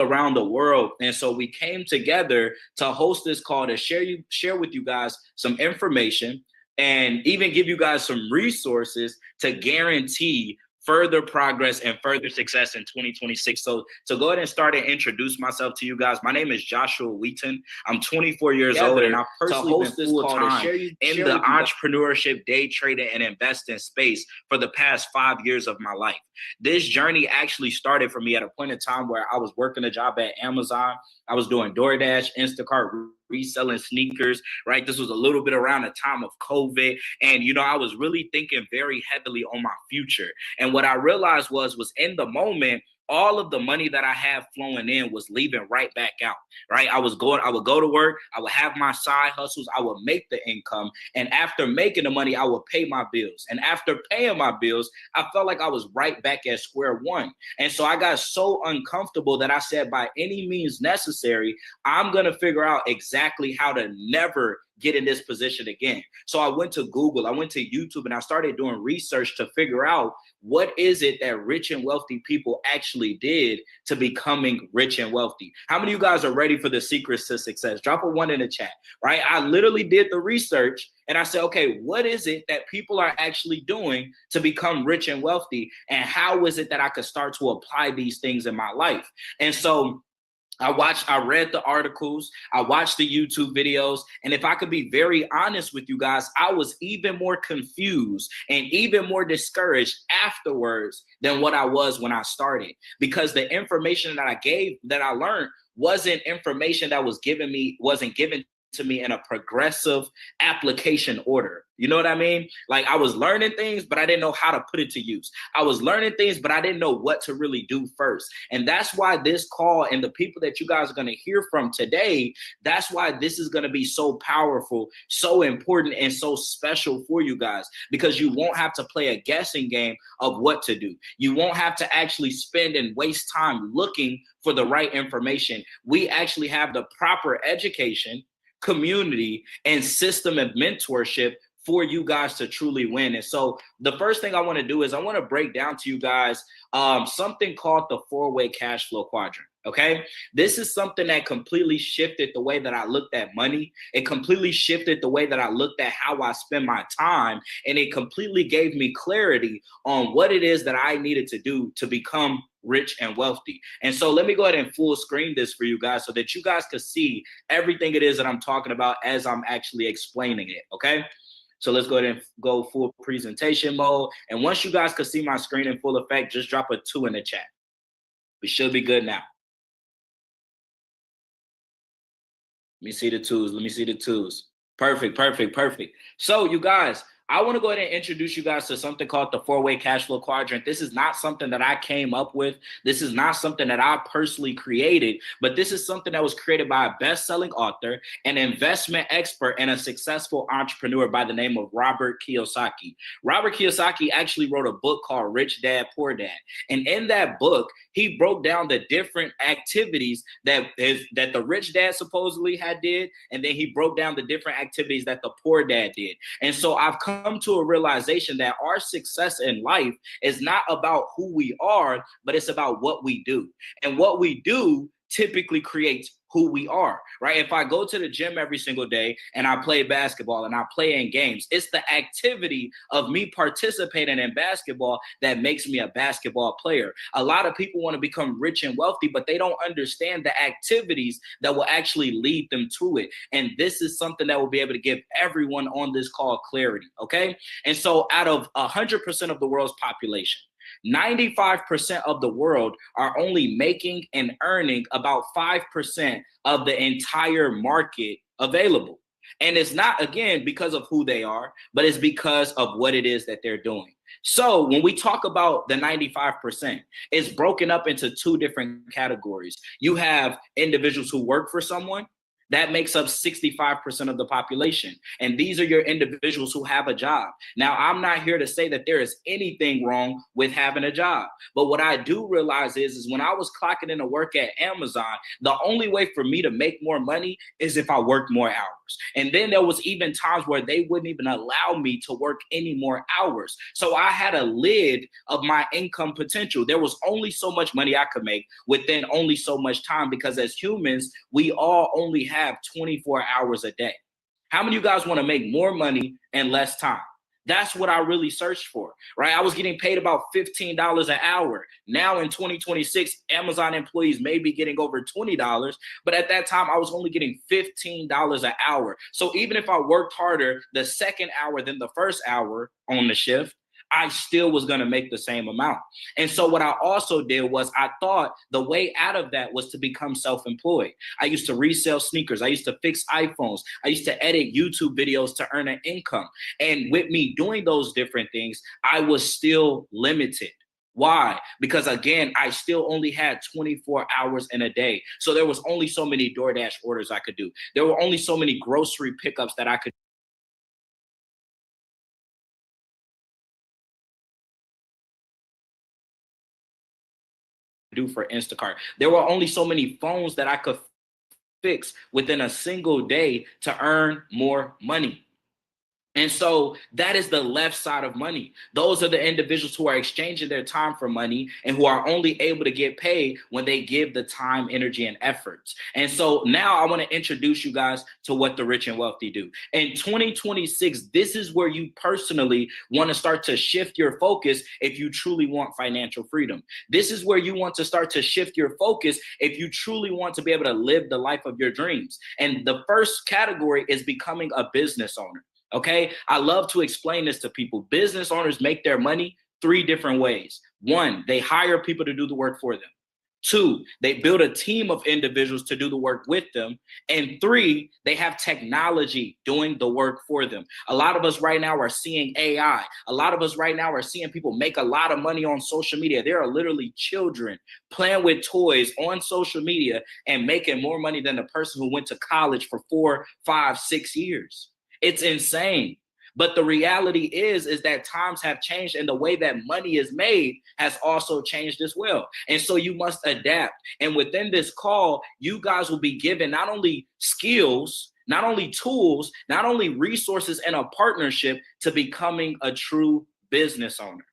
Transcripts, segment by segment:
around the world. And so we came together to host this call to share with you guys some information and even give you guys some resources to guarantee further progress and further success in 2026. So to go ahead and start and introduce myself to you guys, my name is Joshua Wheaton. I'm 24 years old, and I personally host this call to share in the entrepreneurship, day trading, and investing space for the past 5 years of my life. This journey actually started for me at a point in time where I was working a job at Amazon. I was doing DoorDash, Instacart, reselling sneakers, right? This was a little bit around the time of COVID. And, you know, I was really thinking very heavily on my future. And what I realized was in the moment, all of the money that I had flowing in was leaving right back out, right? I would go to work, I would have my side hustles, I would make the income. And after making the money, I would pay my bills. And after paying my bills, I felt like I was right back at square one. And so I got so uncomfortable that I said, by any means necessary, I'm going to figure out exactly how to never get in this position again. So I went to Google, I went to YouTube, and I started doing research to figure out what is it that rich and wealthy people actually did to becoming rich and wealthy. How many of you guys are ready for the secrets to success? Drop a 1 in the chat, right? I literally did the research and I said, okay, what is it that people are actually doing to become rich and wealthy? And how is it that I could start to apply these things in my life? And so I read the articles, I watched the YouTube videos, and if I could be very honest with you guys, I was even more confused and even more discouraged afterwards than what I was when I started, because the information that I learned wasn't information that wasn't given to me in a progressive application order. You know what I mean? Like, I was learning things, but I didn't know how to put it to use. I was learning things, but I didn't know what to really do first. And that's why this call and the people that you guys are going to hear from today, that's why this is going to be so powerful, so important, and so special for you guys, because you won't have to play a guessing game of what to do. You won't have to actually spend and waste time looking for the right information. We actually have the proper education, community, and system of mentorship for you guys to truly win. And so the first thing I want to do is I want to break down to you guys something called the 4-way cash flow quadrant. Okay, this is something that completely shifted the way that I looked at money. It completely shifted the way that I looked at how I spend my time. And it completely gave me clarity on what it is that I needed to do to become rich and wealthy. And so let me go ahead and full screen this for you guys so that you guys can see everything it is that I'm talking about as I'm actually explaining it. Okay, so let's go ahead and go full presentation mode. And once you guys can see my screen in full effect, just drop a 2 in the chat. We should be good now. Let me see the twos. Let me see the twos. Perfect, perfect, perfect. So you guys, I want to go ahead and introduce you guys to something called the 4-way cash flow quadrant. This is not something that I came up with. This is not something that I personally created, but this is something that was created by a best-selling author, an investment expert, and a successful entrepreneur by the name of Robert Kiyosaki. Robert Kiyosaki actually wrote a book called Rich Dad, Poor Dad. And in that book, he broke down the different activities that the rich dad supposedly did, and then he broke down the different activities that the poor dad did. And so I've come to a realization that our success in life is not about who we are, but it's about what we do. And what we do typically creates who we are, right? If I go to the gym every single day and I play basketball and I play in games, it's the activity of me participating in basketball that makes me a basketball player. A lot of people want to become rich and wealthy, but they don't understand the activities that will actually lead them to it. And this is something that will be able to give everyone on this call clarity, okay? And so out of 100% of the world's population, 95% of the world are only making and earning about 5% of the entire market available. And it's not, again, because of who they are, but it's because of what it is that they're doing. So when we talk about the 95%, it's broken up into 2 different categories. You have individuals who work for someone, That makes up 65% of the population. And these are your individuals who have a job. Now, I'm not here to say that there is anything wrong with having a job. But what I do realize is when I was clocking in to work at Amazon, the only way for me to make more money is if I worked more hours. And then there was even times where they wouldn't even allow me to work any more hours. So I had a lid of my income potential. There was only so much money I could make within only so much time, because as humans, we all only have 24 hours a day. How many of you guys want to make more money in less time? That's what I really searched for, right? I was getting paid about $15 an hour. Now in 2026, Amazon employees may be getting over $20, but at that time I was only getting $15 an hour. So even if I worked harder the second hour than the first hour on the shift, I still was going to make the same amount. And so what I also did was I thought the way out of that was to become self-employed. I used to resell sneakers. I used to fix iPhones. I used to edit YouTube videos to earn an income. And with me doing those different things, I was still limited. Why? Because again, I still only had 24 hours in a day. So there was only so many DoorDash orders I could do. There were only so many grocery pickups that I could do for Instacart. There were only so many phones that I could fix within a single day to earn more money. And so that is the left side of money. Those are the individuals who are exchanging their time for money and who are only able to get paid when they give the time, energy, and efforts. And so now I want to introduce you guys to what the rich and wealthy do. In 2026, this is where you personally want to start to shift your focus if you truly want financial freedom. This is where you want to start to shift your focus if you truly want to be able to live the life of your dreams. And the first category is becoming a business owner. Okay, I love to explain this to people. Business owners make their money 3 different ways. 1, they hire people to do the work for them. 2, they build a team of individuals to do the work with them. And 3, they have technology doing the work for them. A lot of us right now are seeing AI. A lot of us right now are seeing people make a lot of money on social media. There are literally children playing with toys on social media and making more money than the person who went to college for 4, 5, 6 years. It's insane. But the reality is that times have changed and the way that money is made has also changed as well. And so you must adapt. And within this call, you guys will be given not only skills, not only tools, not only resources and a partnership to becoming a true business owner.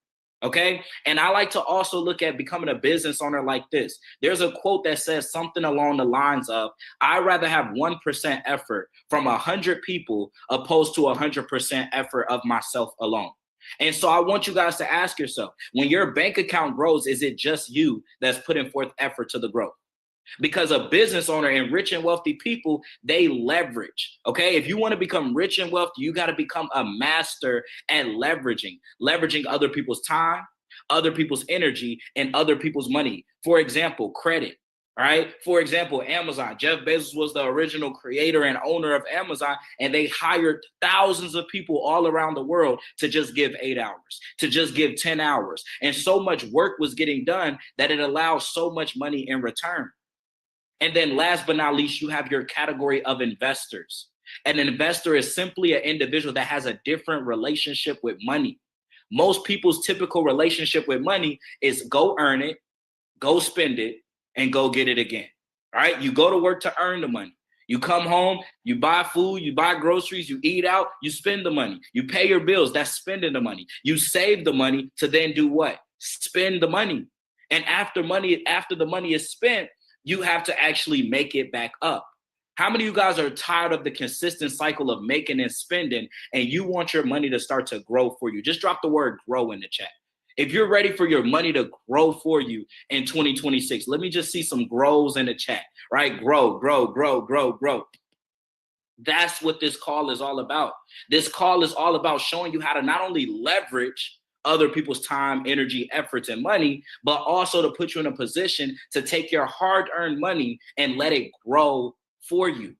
Okay. And I like to also look at becoming a business owner like this. There's a quote that says something along the lines of, I'd rather have 1% effort from 100 people opposed to 100% effort of myself alone. And so I want you guys to ask yourself, when your bank account grows, is it just you that's putting forth effort to the growth? Because a business owner and rich and wealthy people, they leverage. Okay. If you want to become rich and wealthy, you got to become a master at leveraging other people's time, other people's energy, and other people's money. For example, credit. All right. For example, Amazon. Jeff Bezos was the original creator and owner of Amazon, and they hired thousands of people all around the world to just give 8 hours, to just give 10 hours. And so much work was getting done that it allows so much money in return. And then last but not least, you have your category of investors. An investor is simply an individual that has a different relationship with money. Most people's typical relationship with money is go earn it, go spend it, and go get it again. All right. You go to work to earn the money. You come home, you buy food, you buy groceries, you eat out, you spend the money. You pay your bills. That's spending the money. You save the money to then do what? Spend the money. And after the money is spent, you have to actually make it back up. How many of you guys are tired of the consistent cycle of making and spending, and you want your money to start to grow for you? Just drop the word grow in the chat. If you're ready for your money to grow for you in 2026, let me just see some grows in the chat, right? Grow, grow, grow, grow, grow. That's what this call is all about. This call is all about showing you how to not only leverage other people's time, energy, efforts, and money, but also to put you in a position to take your hard-earned money and let it grow for you.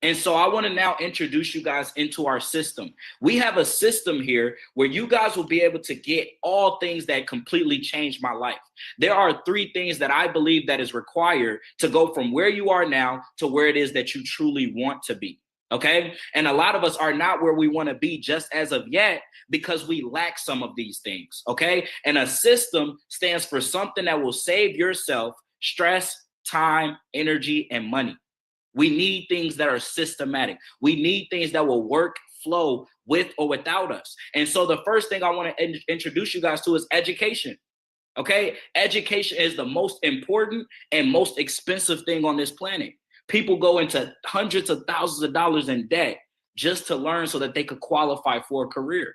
And so I want to now introduce you guys into our system. We have a system here where you guys will be able to get all things that completely changed my life. There are 3 things that I believe that is required to go from where you are now to where it is that you truly want to be. Okay. And a lot of us are not where we want to be just as of yet because we lack some of these things. Okay. And a system stands for something that will save yourself stress, time, energy, and money. We need things that are systematic. We need things that will work, flow with or without us. And so the first thing I want to introduce you guys to is education. Okay. Education is the most important and most expensive thing on this planet. People go into hundreds of thousands of dollars in debt just to learn so that they could qualify for a career.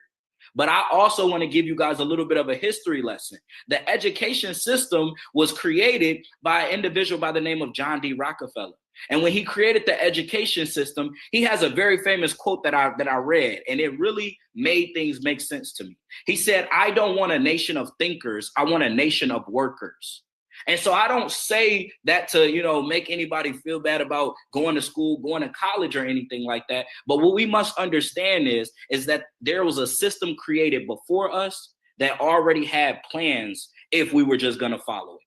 But I also want to give you guys a little bit of a history lesson. The education system was created by an individual by the name of John D. Rockefeller. And when he created the education system, he has a very famous quote that I read, and it really made things make sense to me. He said, "I don't want a nation of thinkers. I want a nation of workers." And so I don't say that to, make anybody feel bad about going to school, going to college or anything like that. But what we must understand is that there was a system created before us that already had plans if we were just going to follow it.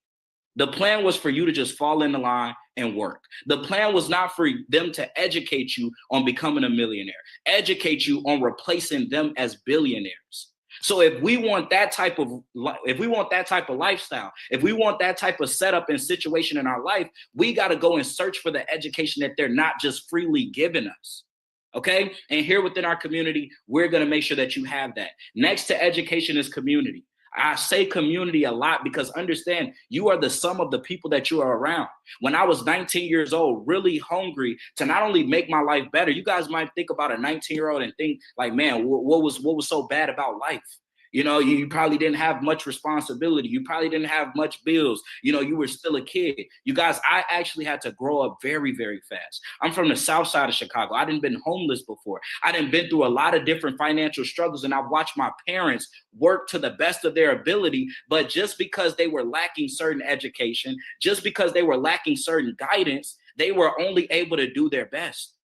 The plan was for you to just fall in the line and work. The plan was not for them to educate you on becoming a millionaire, educate you on replacing them as billionaires. So if we want that type of lifestyle, if we want that type of setup and situation in our life, we got to go and search for the education that they're not just freely giving us. Okay. And here within our community, we're going to make sure that you have that. Next to education is community. I say community a lot because understand you are the sum of the people that you are around. When I was 19 years old, really hungry to not only make my life better, you guys might think about a 19-year-old and think like, man, what was so bad about life? You probably didn't have much responsibility. You probably didn't have much bills. You were still a kid. You guys, I actually had to grow up very, very fast. I'm from the south side of Chicago. I didn't been homeless before. I didn't been through a lot of different financial struggles, and I've watched my parents work to the best of their ability. But just because they were lacking certain education, just because they were lacking certain guidance, they were only able to do their best.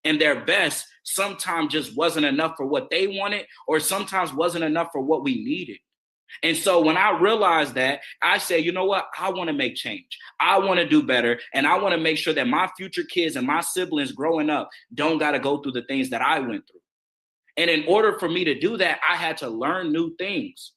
And their best sometimes just wasn't enough for what they wanted, or sometimes wasn't enough for what we needed. And so when I realized that, I said, you know what? I want to make change. I want to do better. And I want to make sure that my future kids and my siblings growing up don't got to go through the things that I went through. And in order for me to do that, I had to learn new things.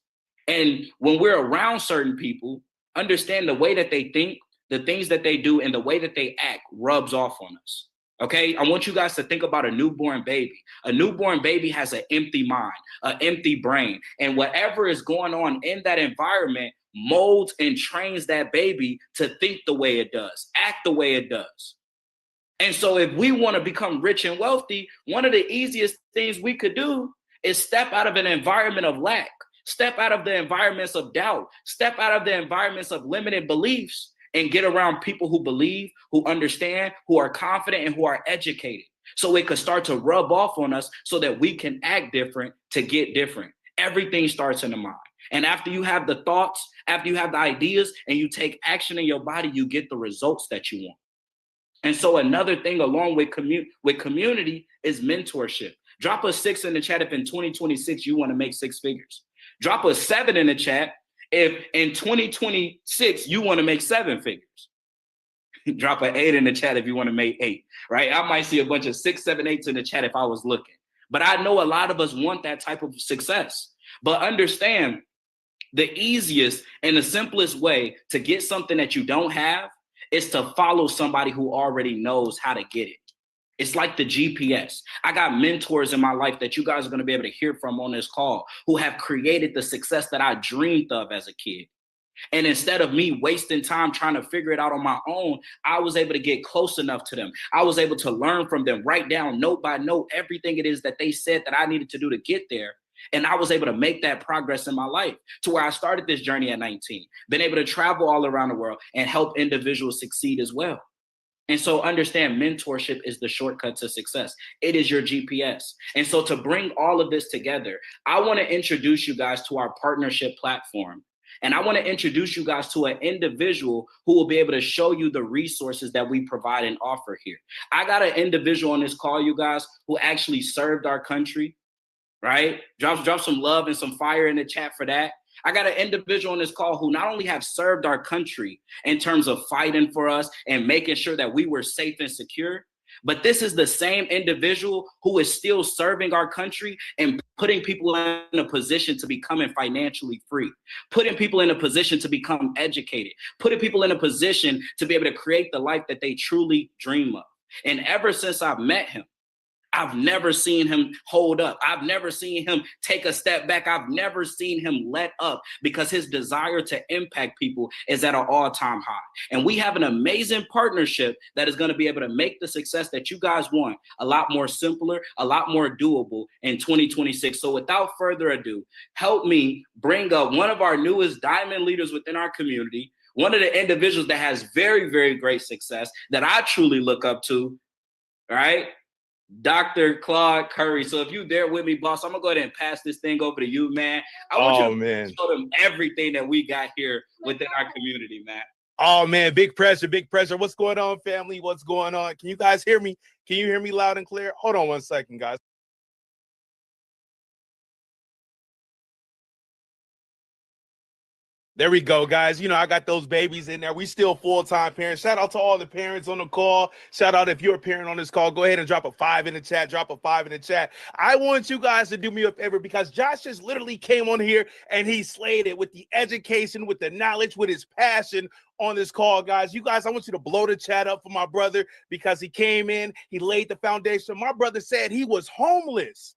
And when we're around certain people, understand the way that they think, the things that they do, and the way that they act rubs off on us. Okay, I want you guys to think about a newborn baby. A newborn baby has an empty mind, an empty brain, and whatever is going on in that environment molds and trains that baby to think the way it does, act the way it does. And so if we want to become rich and wealthy, one of the easiest things we could do is step out of an environment of lack, step out of the environments of doubt, step out of the environments of limited beliefs, and get around people who believe, who understand, who are confident, and who are educated. So it could start to rub off on us so that we can act different to get different. Everything starts in the mind. And after you have the thoughts, after you have the ideas, and you take action in your body, you get the results that you want. And so another thing along with community is mentorship. Drop a 6 in the chat if in 2026 you want to make 6 figures. Drop a 7 in the chat if in 2026 you want to make 7 figures. Drop an 8 in the chat if you want to make 8, right? I might see a bunch of 6, 7, 8s in the chat if I was looking. But I know a lot of us want that type of success. But understand, the easiest and the simplest way to get something that you don't have is to follow somebody who already knows how to get it. It's like the GPS. I got mentors in my life that you guys are going to be able to hear from on this call who have created the success that I dreamed of as a kid. And instead of me wasting time trying to figure it out on my own, I was able to get close enough to them. I was able to learn from them, write down note by note everything it is that they said that I needed to do to get there. And I was able to make that progress in my life to where I started this journey at 19, been able to travel all around the world and help individuals succeed as well. And so understand, mentorship is the shortcut to success. It is your GPS. And so to bring all of this together, I want to introduce you guys to our partnership platform. And I want to introduce you guys to an individual who will be able to show you the resources that we provide and offer here. I got an individual on this call, you guys, who actually served our country, right? Drop some love and some fire in the chat for that. I got an individual on this call who not only have served our country in terms of fighting for us and making sure that we were safe and secure, but this is the same individual who is still serving our country and putting people in a position to becoming financially free, putting people in a position to become educated, putting people in a position to be able to create the life that they truly dream of. And ever since I've met him, I've never seen him hold up. I've never seen him take a step back. I've never seen him let up, because his desire to impact people is at an all-time high. And we have an amazing partnership that is going to be able to make the success that you guys want a lot more simpler, a lot more doable in 2026. So without further ado, help me bring up one of our newest diamond leaders within our community, one of the individuals that has very, very great success that I truly look up to, right? Dr. Claude Curry. So if you there with me, boss, I'm gonna go ahead and pass this thing over to you, man. I want you to show them everything that we got here within our community, man. Oh man, big pressure, big pressure. What's going on, family? What's going on? Can you guys hear me? Can you hear me loud and clear? Hold on one second, guys. There we go, guys. You know, I got those babies in there. We still full-time parents. Shout out to all the parents on the call. Shout out if you're a parent on this call. Go ahead and drop a 5 in the chat. Drop a 5 in the chat. I want you guys to do me a favor, because Josh just literally came on here and he slayed it with the education, with the knowledge, with his passion on this call, guys. You guys, I want you to blow the chat up for my brother, because he came in, he laid the foundation. My brother said he was homeless.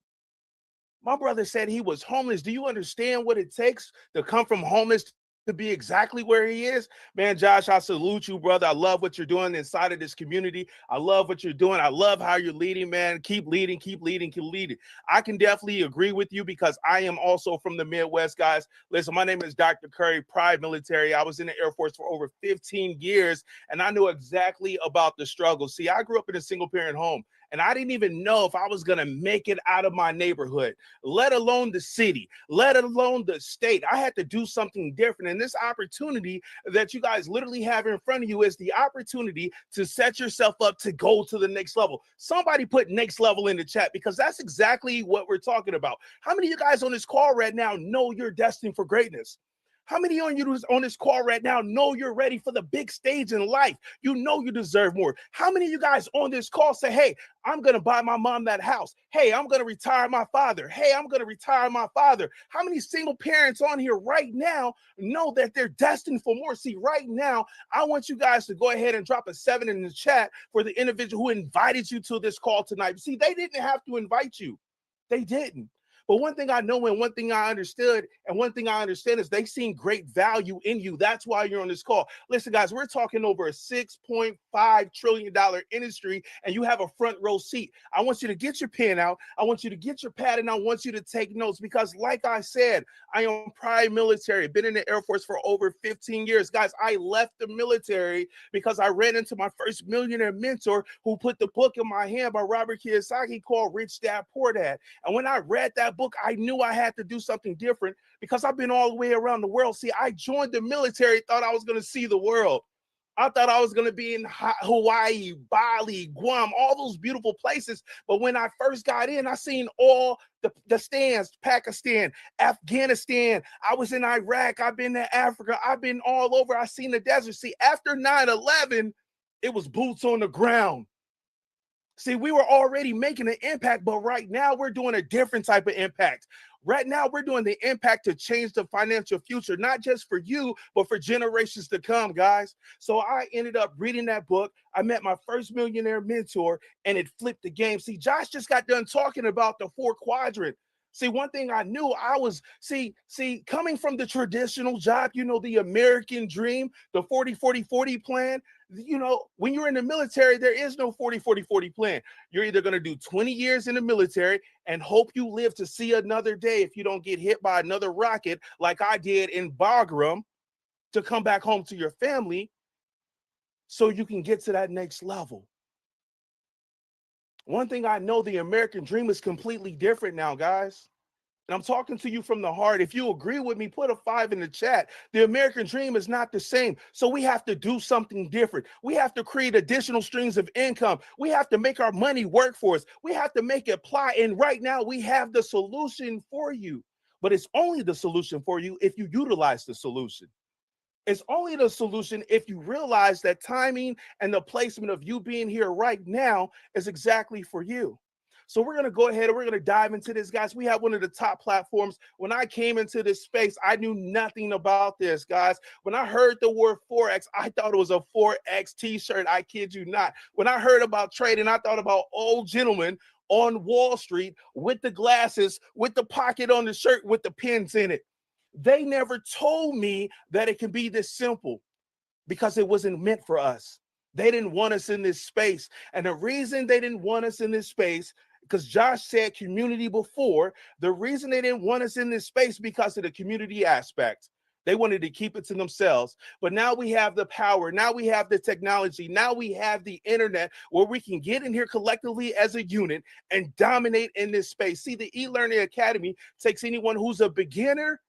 My brother said he was homeless. Do you understand what it takes to come from homeless to be exactly where he is? Man, Josh, I salute you, brother. I love what you're doing inside of this community. I love what you're doing. I love how you're leading, man. Keep leading, keep leading, keep leading. I can definitely agree with you, because I am also from the Midwest, guys. Listen, my name is Dr. Curry, Pride Military. I was in the Air Force for over 15 years, and I know exactly about the struggle. See, I grew up in a single-parent home, and I didn't even know if I was going to make it out of my neighborhood, let alone the city, let alone the state. I had to do something different. And this opportunity that you guys literally have in front of you is the opportunity to set yourself up to go to the next level. Somebody put next level in the chat, because that's exactly what we're talking about. How many of you guys on this call right now know you're destined for greatness? How many of you on this call right now know you're ready for the big stage in life? You know you deserve more. How many of you guys on this call say, hey, I'm going to buy my mom that house. Hey, I'm going to retire my father. Hey, I'm going to retire my father. How many single parents on here right now know that they're destined for more? See, right now, I want you guys to go ahead and drop a 7 in the chat for the individual who invited you to this call tonight. See, they didn't have to invite you. They didn't. But one thing I know and one thing I understood and one thing I understand is they've seen great value in you. That's why you're on this call. Listen, guys, we're talking over a $6.5 trillion industry, and you have a front row seat. I want you to get your pen out. I want you to get your pad, and I want you to take notes, because like I said, I am Pride Military, been in the Air Force for over 15 years. Guys, I left the military because I ran into my first millionaire mentor who put the book in my hand by Robert Kiyosaki called Rich Dad, Poor Dad. And when I read that book, I knew I had to do something different, because I've been all the way around the world. See, I joined the military, thought I was going to see the world. I thought I was going to be in Hawaii, Bali, Guam, all those beautiful places. But when I first got in, I seen all the stands, Pakistan, Afghanistan. I was in Iraq. I've been to Africa. I've been all over. I seen the desert. See, after 9/11, it was boots on the ground. See, we were already making an impact, but right now we're doing a different type of impact. Right now, we're doing the impact to change the financial future, not just for you, but for generations to come, guys. So I ended up reading that book. I met my first millionaire mentor, and it flipped the game. See, Josh just got done talking about the 4 quadrant. See, one thing I knew, I was, coming from the traditional job, you know, the American dream, the 40-40-40 plan. You know, when you're in the military, there is no 40-40-40 plan. You're either going to do 20 years in the military and hope you live to see another day if you don't get hit by another rocket like I did in Bagram, to come back home to your family so you can get to that next level. One thing I know, the American dream is completely different now, guys. And I'm talking to you from the heart. If you agree with me, put a 5 in the chat. The American dream is not the same. So we have to do something different. We have to create additional streams of income. We have to make our money work for us. We have to make it apply. And right now we have the solution for you. But it's only the solution for you if you utilize the solution. It's only the solution if you realize that timing and the placement of you being here right now is exactly for you. So we're going to go ahead and we're going to dive into this, guys. We have one of the top platforms. When I came into this space, I knew nothing about this, guys. When I heard the word Forex, I thought it was a Forex t-shirt. I kid you not. When I heard about trading, I thought about old gentlemen on Wall Street with the glasses, with the pocket on the shirt, with the pins in it. They never told me that it can be this simple because it wasn't meant for us. They didn't want us in this space. And the reason they didn't want us in this space, because Josh said community before, the reason they didn't want us in this space because of the community aspect. They wanted to keep it to themselves. But now we have the power. Now we have the technology. Now we have the internet where we can get in here collectively as a unit and dominate in this space. See, the eLearning Academy takes anyone who's a beginner,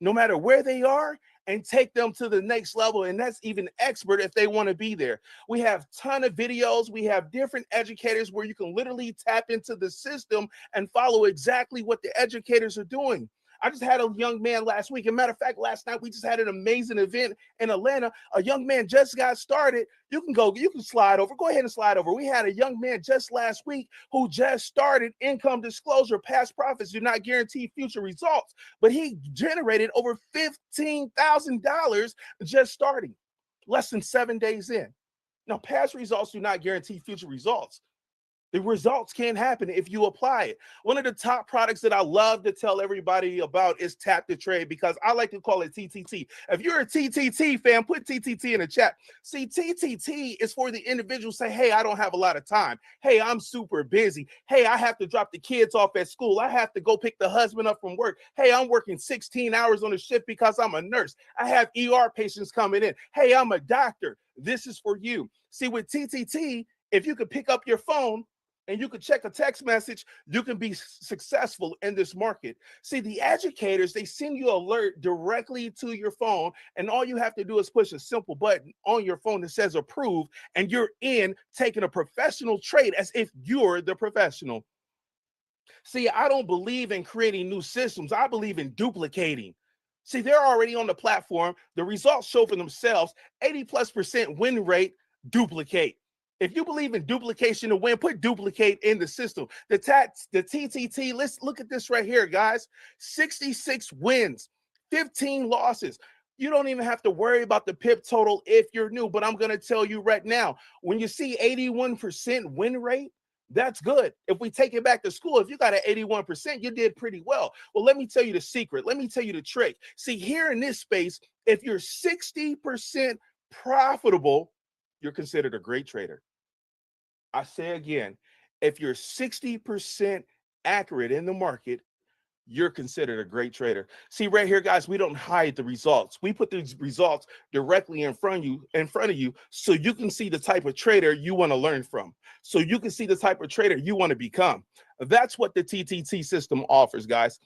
no matter where they are, and take them to the next level. And that's even expert if they want to be there. We have a ton of videos. We have different educators where you can literally tap into the system and follow exactly what the educators are doing. I just had a young man last week. As a matter of fact, last night we just had an amazing event in Atlanta. A young man just got started. You can slide over. Go ahead and slide over. We had a young man just last week who just started income disclosure. Past profits do not guarantee future results, but he generated over $15,000 just starting, less than 7 days in. Now, past results do not guarantee future results. The results can happen if you apply it. One of the top products that I love to tell everybody about is Tap to Trade, because I like to call it TTT. If you're a TTT fan, put TTT in the chat. See, TTT is for the individual say, hey, I don't have a lot of time. Hey, I'm super busy. Hey, I have to drop the kids off at school. I have to go pick the husband up from work. Hey, I'm working 16 hours on a shift because I'm a nurse. I have ER patients coming in. Hey, I'm a doctor. This is for you. See, with TTT, if you could pick up your phone and you can check a text message, you can be successful in this market. See, the educators, they send you an alert directly to your phone, and all you have to do is push a simple button on your phone that says approve, and you're in taking a professional trade as if you're the professional. See, I don't believe in creating new systems. I believe in duplicating. See, they're already on the platform. The results show for themselves. 80+% win rate, duplicate. If you believe in duplication to win, put duplicate in the system. The TTT, let's look at this right here, guys. 66 wins, 15 losses. You don't even have to worry about the PIP total if you're new, but I'm going to tell you right now, when you see 81% win rate, that's good. If we take it back to school, if you got an 81%, you did pretty well. Well, let me tell you the secret. Let me tell you the trick. See, here in this space, if you're 60% profitable, you're considered a great trader. I say again, if you're 60% accurate in the market, you're considered a great trader. See right here, guys, we don't hide the results. We put these results directly in front of you so you can see the type of trader you want to learn from. So you can see the type of trader you want to become. That's what the TTT system offers, guys.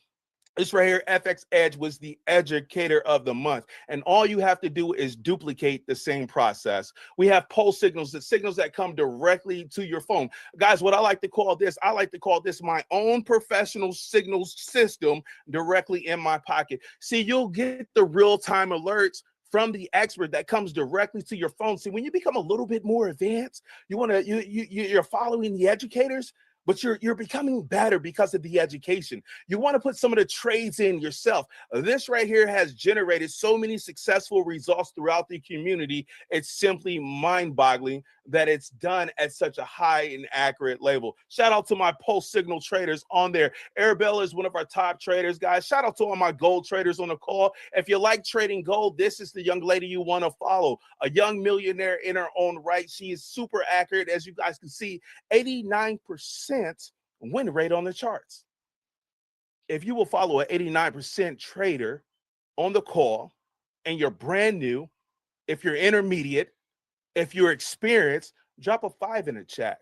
This right here, FX Edge was the educator of the month. And all you have to do is duplicate the same process. We have pulse signals, the signals that come directly to your phone. Guys, what I like to call this my own professional signal system directly in my pocket. See, you'll get the real-time alerts from the expert that comes directly to your phone. See, when you become a little bit more advanced, you're following the educators, but you're becoming better because of the education. You want to put some of the trades in yourself. This right here has generated so many successful results throughout the community. It's simply mind-boggling that it's done at such a high and accurate level. Shout out to my pulse signal traders on there. Arabella is one of our top traders, guys. Shout out to all my gold traders on the call. If you like trading gold, this is the young lady you want to follow. A young millionaire in her own right. She is super accurate. As you guys can see, 89% win rate on the charts. If you will follow an 89% trader on the call and you're brand new, if you're intermediate, if you're experienced, drop a 5 in the chat.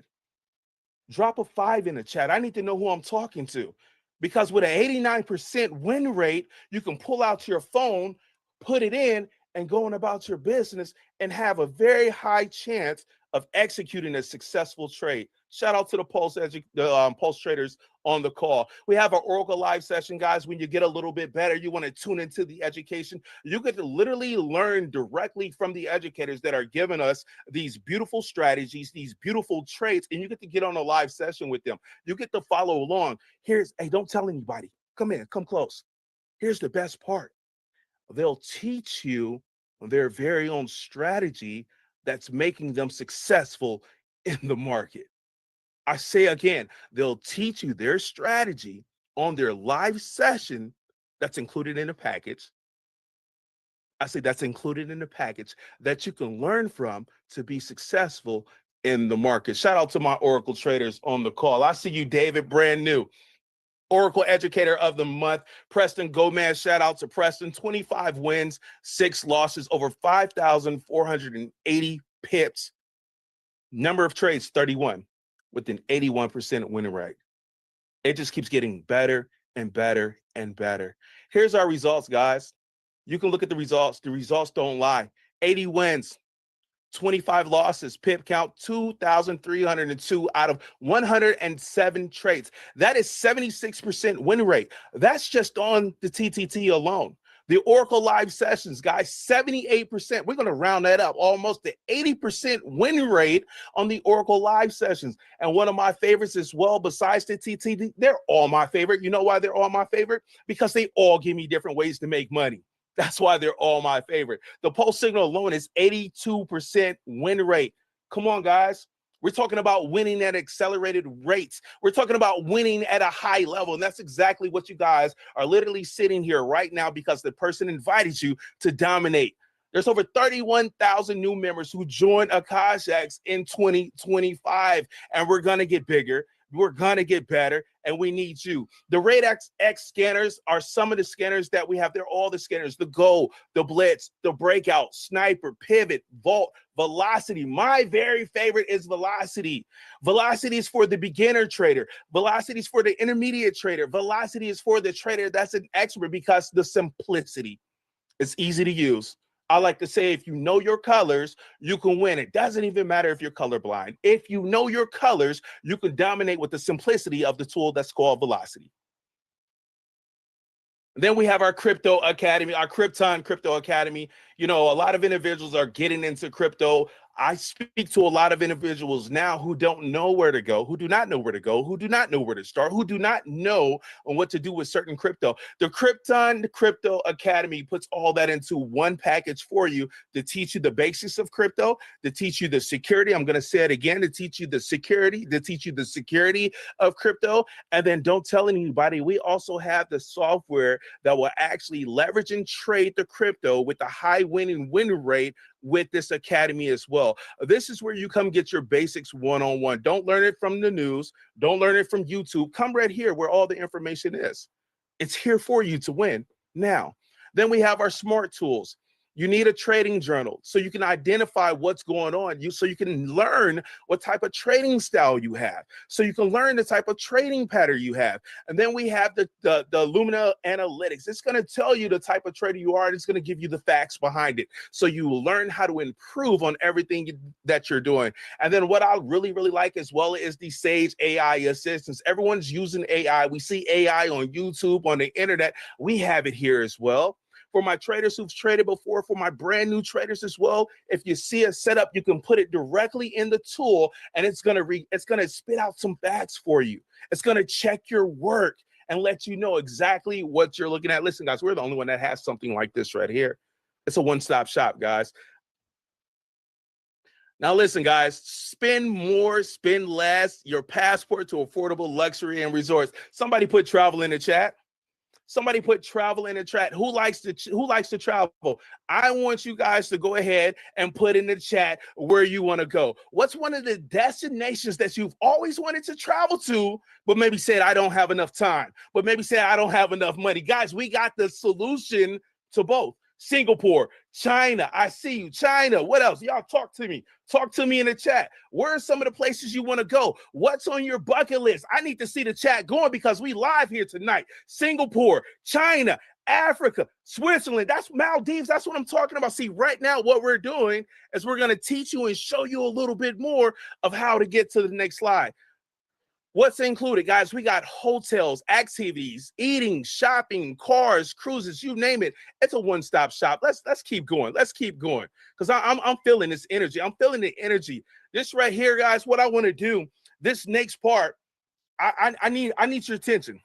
Drop a 5 in the chat. I need to know who I'm talking to. Because with an 89% win rate, you can pull out your phone, put it in, and go on about your business and have a very high chance of executing a successful trade. Shout out to the Pulse traders on the call. We have our Oracle live session, guys. When you get a little bit better, you want to tune into the education. You get to literally learn directly from the educators that are giving us these beautiful strategies, these beautiful traits, and you get to get on a live session with them. You get to follow along. Hey, don't tell anybody. Come in, come close. Here's the best part. They'll teach you their very own strategy that's making them successful in the market. I say again, they'll teach you their strategy on their live session that's included in the package. I say that's included in the package that you can learn from to be successful in the market. Shout out to my Oracle traders on the call. I see you, David, brand new. Oracle Educator of the Month, Preston Gomez. Shout out to Preston. 25 wins, 6 losses, over 5,480 pips. Number of trades, 31, with an 81% winning rate. It just keeps getting better and better and better. Here's our results, guys. You can look at the results. The results don't lie. 80 wins, 25 losses, pip count 2,302 out of 107 trades. That is 76% win rate. That's just on the TTT alone. The Oracle live sessions, guys, 78%. We're going to round that up, almost to 80% win rate on the Oracle live sessions. And one of my favorites as well, besides the TTT, they're all my favorite. You know why they're all my favorite? Because they all give me different ways to make money. That's why they're all my favorite. The Pulse Signal alone is 82% win rate. Come on, guys. We're talking about winning at accelerated rates. We're talking about winning at a high level. And that's exactly what you guys are literally sitting here right now because the person invited you to dominate. There's over 31,000 new members who joined Akashx in 2025, and we're going to get bigger. We're going to get better, and we need you. The RateX scanners are some of the scanners that we have. They're all the scanners, the Go, the Blitz, the Breakout, Sniper, Pivot, Vault, Velocity. My very favorite is Velocity. Velocity is for the beginner trader. Velocity is for the intermediate trader. Velocity is for the trader that's an expert because the simplicity. It's easy to use. I like to say, if you know your colors, you can win. It doesn't even matter if you're colorblind. If you know your colors, you can dominate with the simplicity of the tool that's called Velocity. And then we have our Crypto Academy, our Krypton Crypto Academy. You know, a lot of individuals are getting into crypto. I speak to a lot of individuals now who don't know where to go, who do not know where to go, who do not know where to start, who do not know what to do with certain crypto. The Krypton Crypto Academy puts all that into one package for you to teach you the basics of crypto, to teach you the security. I'm going to say it again, to teach you the security, of crypto. And then don't tell anybody. We also have the software that will actually leverage and trade the crypto with a high win rate with this academy as well. This is where you come get your basics one-on-one. Don't learn it from the news. Don't learn it from YouTube. Come right here where all the information is. It's here for you to win now. Then we have our smart tools. You need a trading journal so you can identify what's going on. So you can learn what type of trading style you have. So you can learn the type of trading pattern you have. And then we have the Lumina Analytics. It's going to tell you the type of trader you are, and it's going to give you the facts behind it. So you will learn how to improve on everything that you're doing. And then what I really, really like as well is the Sage AI assistance. Everyone's using AI. We see AI on YouTube, on the internet. We have it here as well. For my traders who've traded before, for my brand new traders as well, if you see a setup, you can put it directly in the tool and it's gonna spit out some facts for you. It's gonna check your work and let you know exactly what you're looking at. Listen, guys, we're the only one that has something like this right here. It's a one-stop shop, guys. Now listen, guys, spend more, spend less, your passport to affordable luxury and resorts. Somebody put travel in the chat. Somebody put travel in the chat. Who likes to travel? I want you guys to go ahead and put in the chat where you want to go. What's one of the destinations that you've always wanted to travel to, but maybe said, I don't have enough time, but maybe said, I don't have enough money? Guys, we got the solution to both. Singapore, China. I see you. China. What else? Y'all talk to me. Talk to me in the chat. Where are some of the places you want to go? What's on your bucket list? I need to see the chat going because we live here tonight. Singapore, China, Africa, Switzerland. That's Maldives. That's what I'm talking about. See, right now what we're doing is we're going to teach you and show you a little bit more of how to get to the next slide. What's included, guys? We got hotels, activities, eating, shopping, cars, cruises, you name it. It's a one-stop shop. Let's keep going. Let's keep going because I'm feeling this energy. I'm feeling the energy. This right here, guys. What I want to do, this next part, I need your attention.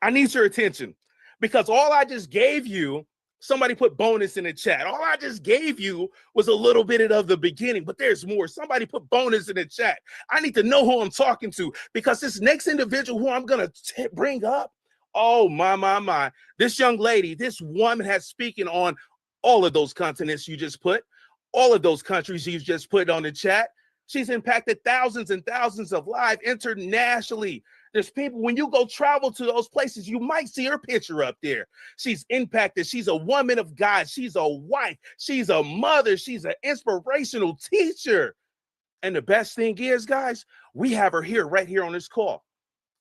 I need your attention because all I just gave you. Somebody put bonus in the chat. All I just gave you was a little bit of the beginning, but there's more. Somebody put bonus in the chat. I need to know who I'm talking to because this next individual who I'm going to bring up, oh, my. This young lady, this woman has spoken on all of those continents you just put, all of those countries you just put on the chat. She's impacted thousands and thousands of lives internationally. There's people, when you go travel to those places, you might see her picture up there. She's impacted. She's a woman of God. She's a wife. She's a mother. She's an inspirational teacher. And the best thing is, guys, we have her here, right here on this call.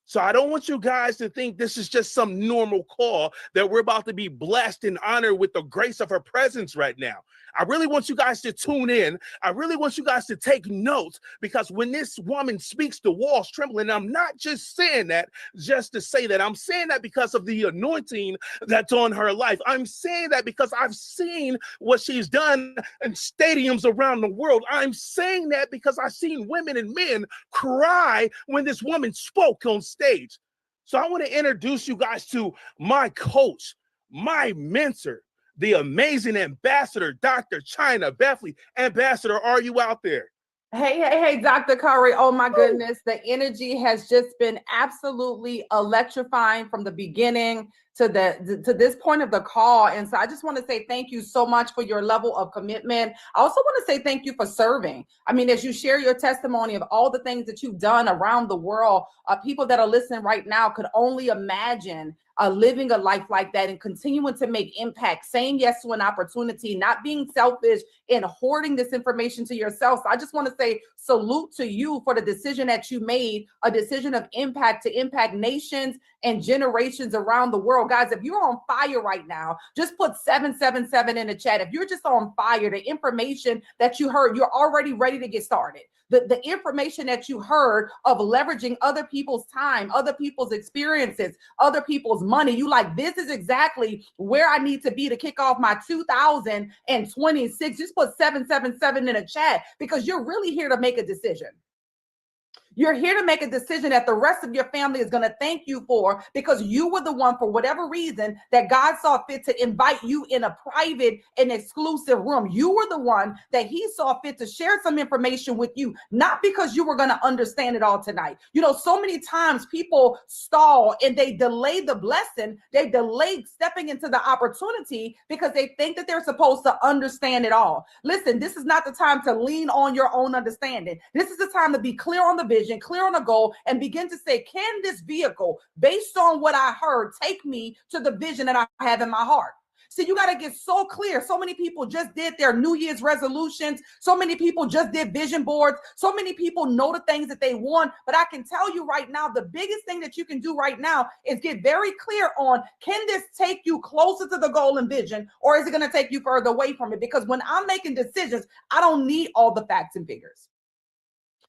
So I don't want you guys to think this is just some normal call that we're about to be blessed and honored with the grace of her presence right now. I really want you guys to tune in. I really want you guys to take notes because when this woman speaks, the walls tremble. And I'm not just saying that just to say that. I'm saying that because of the anointing that's on her life. I'm saying that because I've seen what she's done in stadiums around the world. I'm saying that because I've seen women and men cry when this woman spoke on stage. So I want to introduce you guys to my coach, my mentor, the amazing ambassador, Dr. China Bethany. Ambassador, are you out there? Hey, Dr. Curry. Oh my goodness. The energy has just been absolutely electrifying from the beginning to this point of the call. And so I just want to say thank you so much for your level of commitment. I also want to say thank you for serving. I mean, as you share your testimony of all the things that you've done around the world, people that are listening right now could only imagine living a life like that and continuing to make impact, saying yes to an opportunity, not being selfish and hoarding this information to yourself. So I just want to say salute to you for the decision that you made, a decision of impact to impact nations and generations around the world. Guys, if you're on fire right now, just put 777 in the chat. If you're just on fire, the information that you heard, you're already ready to get started. The information that you heard of leveraging other people's time, other people's experiences, other people's money, you like, this is exactly where I need to be to kick off my 2026. Just put 777 in a chat because you're really here to make a decision. You're here to make a decision that the rest of your family is going to thank you for because you were the one, for whatever reason, that God saw fit to invite you in a private and exclusive room. You were the one that he saw fit to share some information with you, not because you were going to understand it all tonight. You know, so many times people stall and they delay the blessing. They delay stepping into the opportunity because they think that they're supposed to understand it all. Listen, this is not the time to lean on your own understanding. This is the time to be clear on the vision, clear on a goal, and begin to say, can this vehicle, based on what I heard, take me to the vision that I have in my heart? See, you got to get so clear. So many people just did their New Year's resolutions. So many people just did vision boards. So many people know the things that they want. But I can tell you right now, the biggest thing that you can do right now is get very clear on, can this take you closer to the goal and vision, or is it going to take you further away from it? Because when I'm making decisions, I don't need all the facts and figures.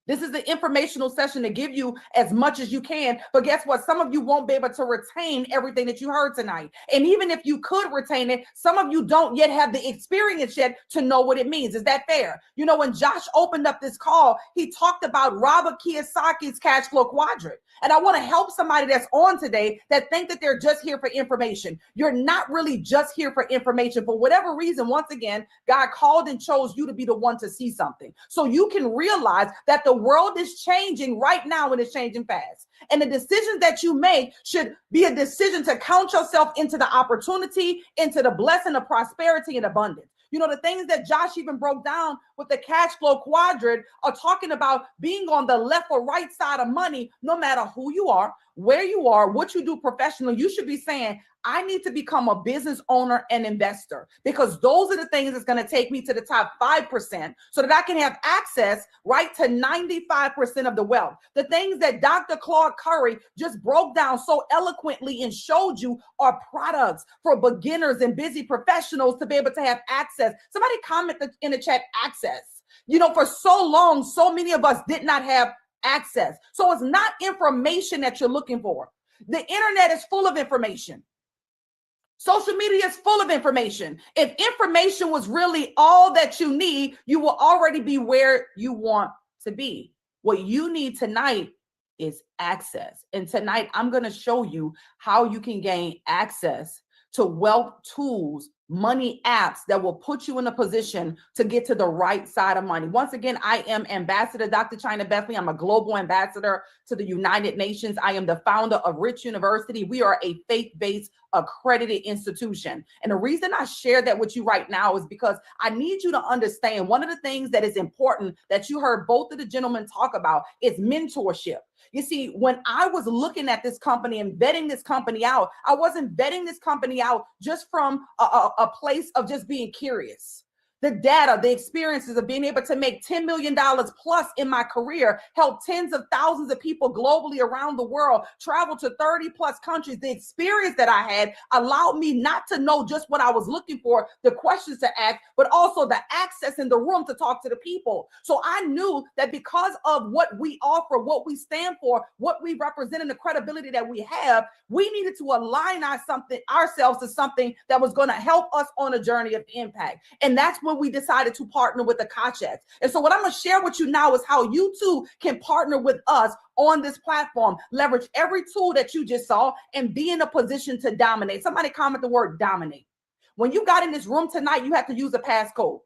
This is the informational session to give you as much as you can. But guess what? Some of you won't be able to retain everything that you heard tonight. And even if you could retain it, some of you don't yet have the experience yet to know what it means. Is that fair? You know, when Josh opened up this call, he talked about Robert Kiyosaki's cash flow quadrant. And I want to help somebody that's on today that think that they're just here for information. You're not really just here for information. For whatever reason, once again, God called and chose you to be the one to see something. So you can realize that the world is changing right now and it's changing fast. And the decisions that you make should be a decision to count yourself into the opportunity, into the blessing of prosperity and abundance. You know, the things that Josh even broke down with the cash flow quadrant are talking about being on the left or right side of money, no matter who you are, where you are, what you do professionally. You should be saying, I need to become a business owner and investor, because those are the things that's going to take me to the top 5% so that I can have access, right, to 95% of the wealth. The things that Dr. Claude Curry just broke down so eloquently and showed you are products for beginners and busy professionals to be able to have access. Somebody comment in the chat, access. You know, for so long, so many of us did not have access. So it's not information that you're looking for. The internet is full of information. Social media is full of information. If information was really all that you need, you will already be where you want to be. What you need tonight is access. And tonight, I'm going to show you how you can gain access to wealth tools, money apps that will put you in a position to get to the right side of money. Once again, I am Ambassador Dr. China Bethley. I'm a global ambassador to the United Nations. I am the founder of Rich University. We are a faith-based accredited institution. And the reason I share that with you right now is because I need you to understand one of the things that is important that you heard both of the gentlemen talk about is mentorship. You see, when I was looking at this company and vetting this company out, I wasn't vetting this company out just from a place of just being curious. The data, the experiences of being able to make $10 million plus in my career, help tens of thousands of people globally around the world, travel to 30 plus countries. The experience that I had allowed me not to know just what I was looking for, the questions to ask, but also the access in the room to talk to the people. So I knew that because of what we offer, what we stand for, what we represent, and the credibility that we have, we needed to align ourselves to something that was going to help us on a journey of impact. And that's when we decided to partner with Akashx. And so what I'm going to share with you now is how you too can partner with us on this platform, leverage every tool that you just saw, and be in a position to dominate. Somebody comment the word dominate. When you got in this room tonight, you have to use a passcode.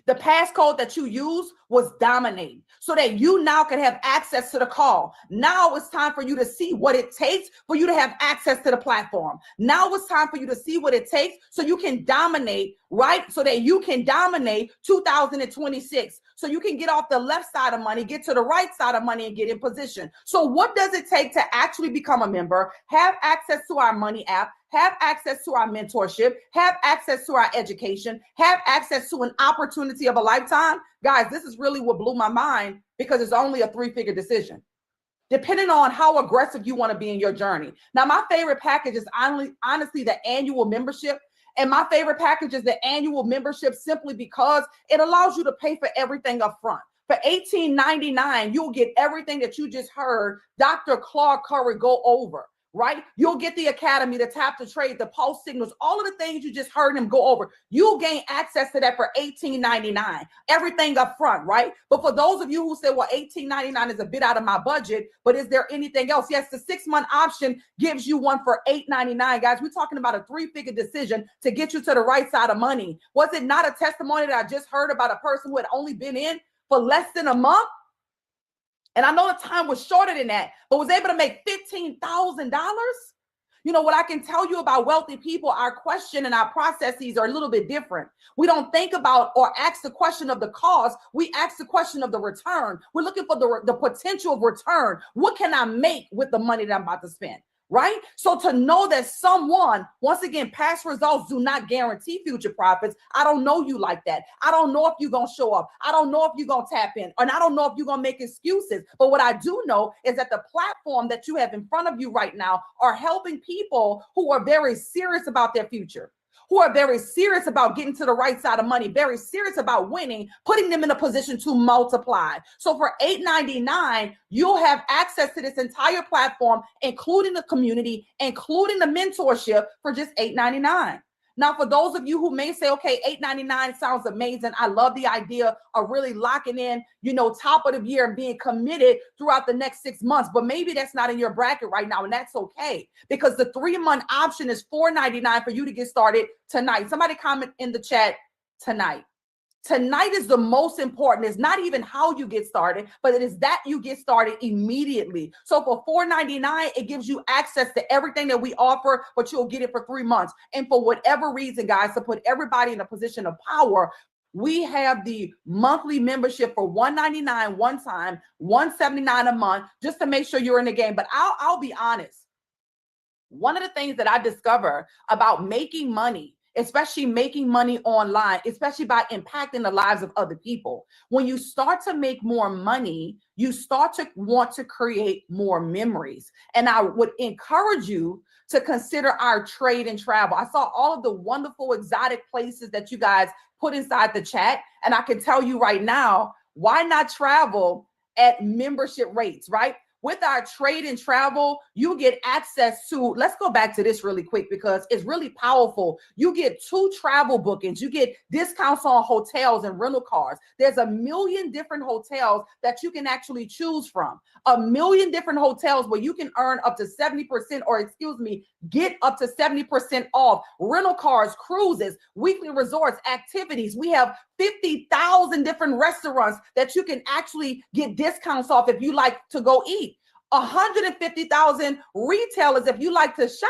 The passcode that you used was dominate, so that you now can have access to the call. Now it's time for you to see what it takes for you to have access to the platform. Now it's time for you to see what it takes so you can dominate, right? So that you can dominate 2026. So you can get off the left side of money, get to the right side of money, and get in position. So what does it take to actually become a member, have access to our money app, have access to our mentorship, have access to our education, have access to an opportunity of a lifetime? Guys, this is really what blew my mind, because it's only a 3-figure decision, depending on how aggressive you want to be in your journey. Now, my favorite package is honestly the annual membership. And my favorite package is the annual membership simply because it allows you to pay for everything up front. For $18.99, you'll get everything that you just heard Dr. Claude Curry go over, right? You'll get the academy, the tap to trade, the pulse signals, all of the things you just heard him go over. You'll gain access to that for $18.99, everything up front, right? But for those of you who say, well, $18.99 is a bit out of my budget, but is there anything else? Yes, the 6-month option gives you one for $8.99. Guys, we're talking about a 3-figure decision to get you to the right side of money. Was it not a testimony that I just heard about a person who had only been in for less than a month? And I know the time was shorter than that, but was able to make $15,000. You know what I can tell you about wealthy people, our question and our processes are a little bit different. We don't think about or ask the question of the cost. We ask the question of the return. We're looking for the potential of return. What can I make with the money that I'm about to spend? Right? So to know that someone, once again, past results do not guarantee future profits. I don't know you like that. I don't know if you're going to show up. I don't know if you're going to tap in, and I don't know if you're going to make excuses. But what I do know is that the platform that you have in front of you right now are helping people who are very serious about their future, who are very serious about getting to the right side of money, very serious about winning, putting them in a position to multiply. So for $8.99, you'll have access to this entire platform, including the community, including the mentorship, for just $8.99. Now, for those of you who may say, okay, $8.99 sounds amazing. I love the idea of really locking in, top of the year and being committed throughout the next 6 months. But maybe that's not in your bracket right now, and that's okay, because the 3-month option is $4.99 for you to get started tonight. Somebody comment in the chat, tonight. Tonight is the most important. It's not even how you get started, but it is that you get started immediately. So for $4.99, it gives you access to everything that we offer, but you'll get it for 3 months. And for whatever reason, guys, to put everybody in a position of power, We have the monthly membership for $199 one time, $179 a month, just to make sure you're in the game. But I'll be honest. One of the things that I discover about making money, especially making money online, especially by impacting the lives of other people, when you start to make more money, you start to want to create more memories. And I would encourage you to consider our trade and travel. I saw all of the wonderful exotic places that you guys put inside the chat. And I can tell you right now, why not travel at membership rates, right? With our trade and travel, you get access to, let's go back to this really quick because it's really powerful. You get 2 travel bookings. You get discounts on hotels and rental cars. There's a million different hotels that you can actually choose from. A million different hotels where you can earn up to 70% or get up to 70% off. Rental cars, cruises, weekly resorts, activities. We have 50,000 different restaurants that you can actually get discounts off if you like to go eat. 150,000 retailers if you like to shop.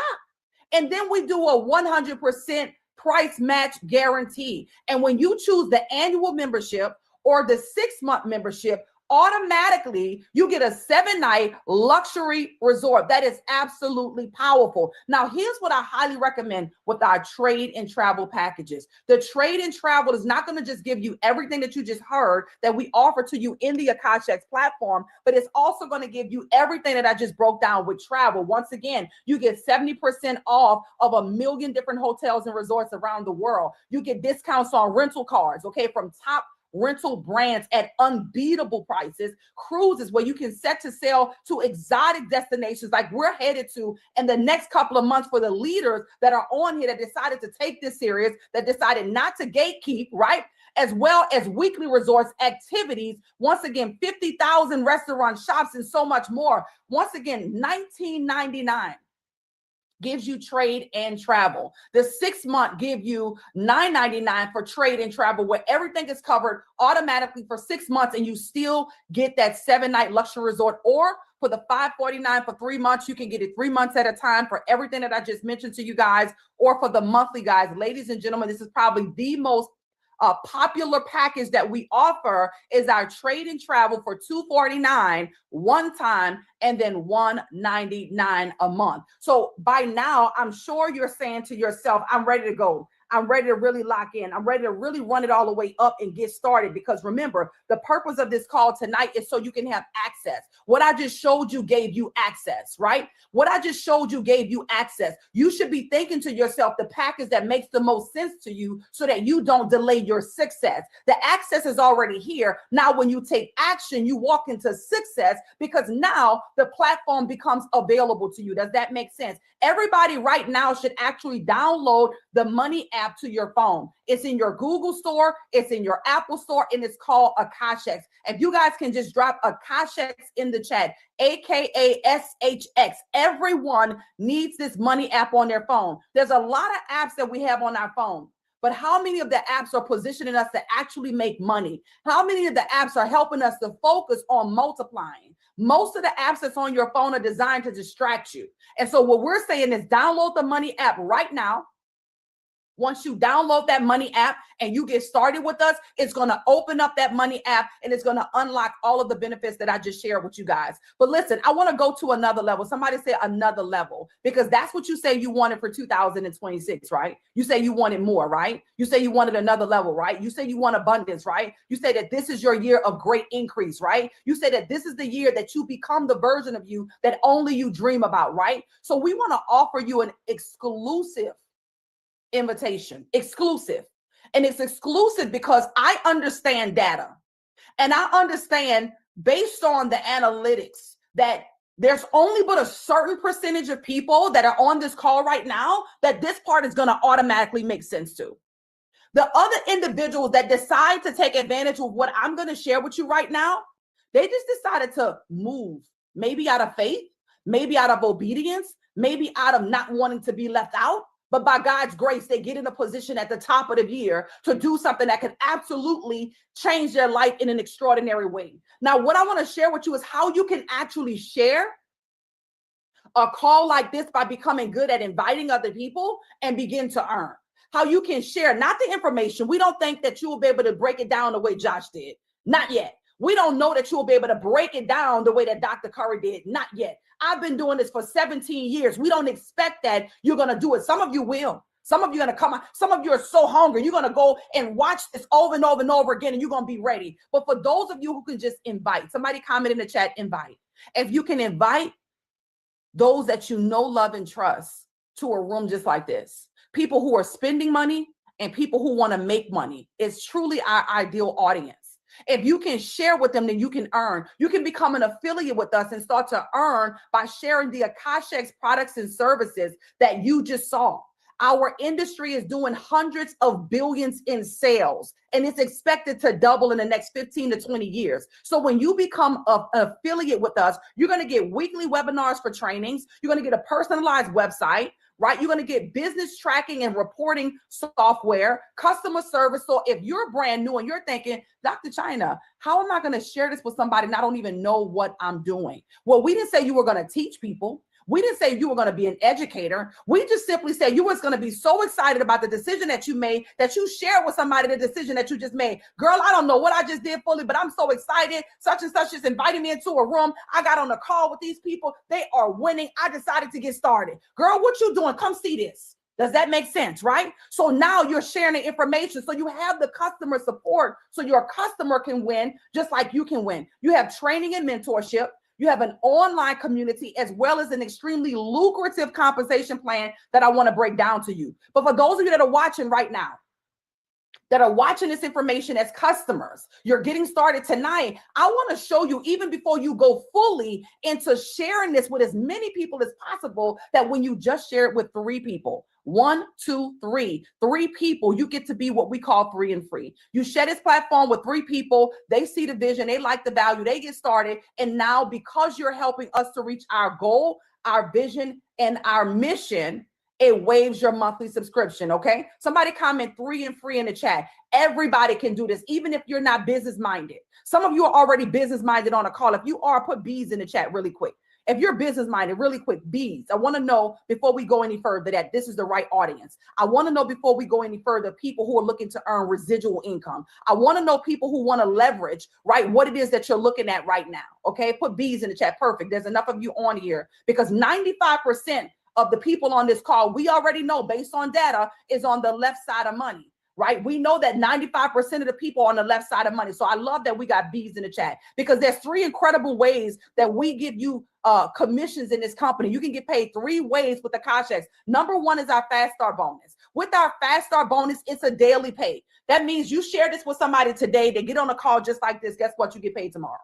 And then we do a 100% price match guarantee. And when you choose the annual membership or the 6-month membership, automatically you get a 7-night luxury resort. That is absolutely powerful. Now, here's what I highly recommend with our trade and travel packages. The trade and travel is not going to just give you everything that you just heard that we offer to you in the Akashx platform, but it's also going to give you everything that I just broke down with travel. Once again, you get 70% off of a million different hotels and resorts around the world. You get discounts on rental cars, okay, from top rental brands at unbeatable prices, cruises where you can set to sail to exotic destinations like we're headed to in the next couple of months for the leaders that are on here that decided to take this serious, that decided not to gatekeep, right? As well as weekly resorts, activities, once again, 50,000 restaurants, shops, and so much more. Once again, $19.99. gives you trade and travel. The 6-month give you $9.99 for trade and travel, where everything is covered automatically for 6 months, and you still get that 7-night luxury resort. Or for the $549 for 3 months, you can get it 3 months at a time for everything that I just mentioned to you guys. Or for the monthly, guys, ladies and gentlemen, this is probably the most popular package that we offer is our trade and travel for $249 one time and then $199 a month. So by now, I'm sure you're saying to yourself, I'm ready to go. I'm ready to really lock in. I'm ready to really run it all the way up and get started. Because remember, the purpose of this call tonight is so you can have access. What I just showed you gave you access, right? What I just showed you gave you access. You should be thinking to yourself the package that makes the most sense to you so that you don't delay your success. The access is already here. Now, when you take action, you walk into success because now the platform becomes available to you. Does that make sense? Everybody right now should actually download the Money app to your phone. It's in your Google store, it's in your Apple store, and it's called Akashx. If you guys can just drop Akashx in the chat, AKASHX. Everyone needs this Money app on their phone. There's a lot of apps that we have on our phone, but how many of the apps are positioning us to actually make money? How many of the apps are helping us to focus on multiplying? Most of the apps that's on your phone are designed to distract you. And so what we're saying is download the Money app right now. Once you download that Money app and you get started with us, it's going to open up that Money app and it's going to unlock all of the benefits that I just shared with you guys. But listen, I want to go to another level. Somebody say another level, because that's what you say you wanted for 2026, right? You say you wanted more, right? You say you wanted another level, right? You say you want abundance, right? You say that this is your year of great increase, right? You say that this is the year that you become the version of you that only you dream about, right? So we want to offer you an exclusive invitation, exclusive. And it's exclusive because I understand data, and I understand based on the analytics that there's only but a certain percentage of people that are on this call right now that this part is going to automatically make sense to. The other individuals that decide to take advantage of what I'm going to share with you right now, they just decided to move, maybe out of faith, maybe out of obedience, maybe out of not wanting to be left out. But by God's grace, they get in a position at the top of the year to do something that could absolutely change their life in an extraordinary way. Now, what I want to share with you is how you can actually share a call like this by becoming good at inviting other people and begin to earn. how you can share, not the information. We don't think that you will be able to break it down the way Josh did. Not yet. We don't know that you will be able to break it down the way that Dr. Curry did. Not yet. I've been doing this for 17 years. We don't expect that you're going to do it. Some of you will. Some of you are going to come out. Some of you are so hungry. You're going to go and watch this over and over and over again, and you're going to be ready. But for those of you who can just invite, somebody comment in the chat, invite. If you can invite those that you know, love, and trust to a room just like this, people who are spending money and people who want to make money, it's truly our ideal audience. If you can share with them, then you can earn. You can become an affiliate with us and start to earn by sharing the Akashx products and services that you just saw. Our industry is doing hundreds of billions in sales, and it's expected to double in the next 15 to 20 years. So when you become an affiliate with us, you're going to get weekly webinars for trainings. You're going to get a personalized website, right? You're going to get business tracking and reporting software, customer service. So if you're brand new and you're thinking, Dr. China, how am I going to share this with somebody and I don't even know what I'm doing? Well, we didn't say you were going to teach people. We didn't say you were going to be an educator. We just simply said you was going to be so excited about the decision that you made that you share with somebody the decision that you just made. Girl, I don't know what I just did fully, but I'm so excited. Such and such just invited me into a room. I got on a call with these people. They are winning. I decided to get started. Girl, what you doing? Come see this. Does that make sense, right? So now you're sharing the information. So you have the customer support so your customer can win just like you can win. You have training and mentorship. You have an online community as well as an extremely lucrative compensation plan that I want to break down to you. But for those of you that are watching right now, that are watching this information as customers, you're getting started tonight. I want to show you, even before you go fully into sharing this with as many people as possible, that when you just share it with 3 people, 1, 2, 3 people, you get to be what we call 3 and free. You share this platform with 3 people. They see the vision. They like the value. They get started. And now, because you're helping us to reach our goal, our vision, and our mission, it waives your monthly subscription. Okay. Somebody comment 3 and free in the chat. Everybody can do this, even if you're not business minded. Some of you are already business minded on a call. If you are, put B's in the chat really quick. If you're business minded, really quick, B's. I want to know before we go any further that this is the right audience. I want to know before we go any further, people who are looking to earn residual income. I want to know people who want to leverage, right, what it is that you're looking at right now. Okay. Put B's in the chat. Perfect. There's enough of you on here because 95% of the people on this call, we already know based on data, is on the left side of money, right? We know that 95% of the people are on the left side of money. So I love that we got B's in the chat because there's 3 incredible ways that we give you commissions in this company. You can get paid 3 ways with the Akashx. Number 1 is our Fast Start bonus. With our Fast Start bonus, it's a daily pay. That means you share this with somebody today, they get on a call just like this. Guess what? You get paid tomorrow.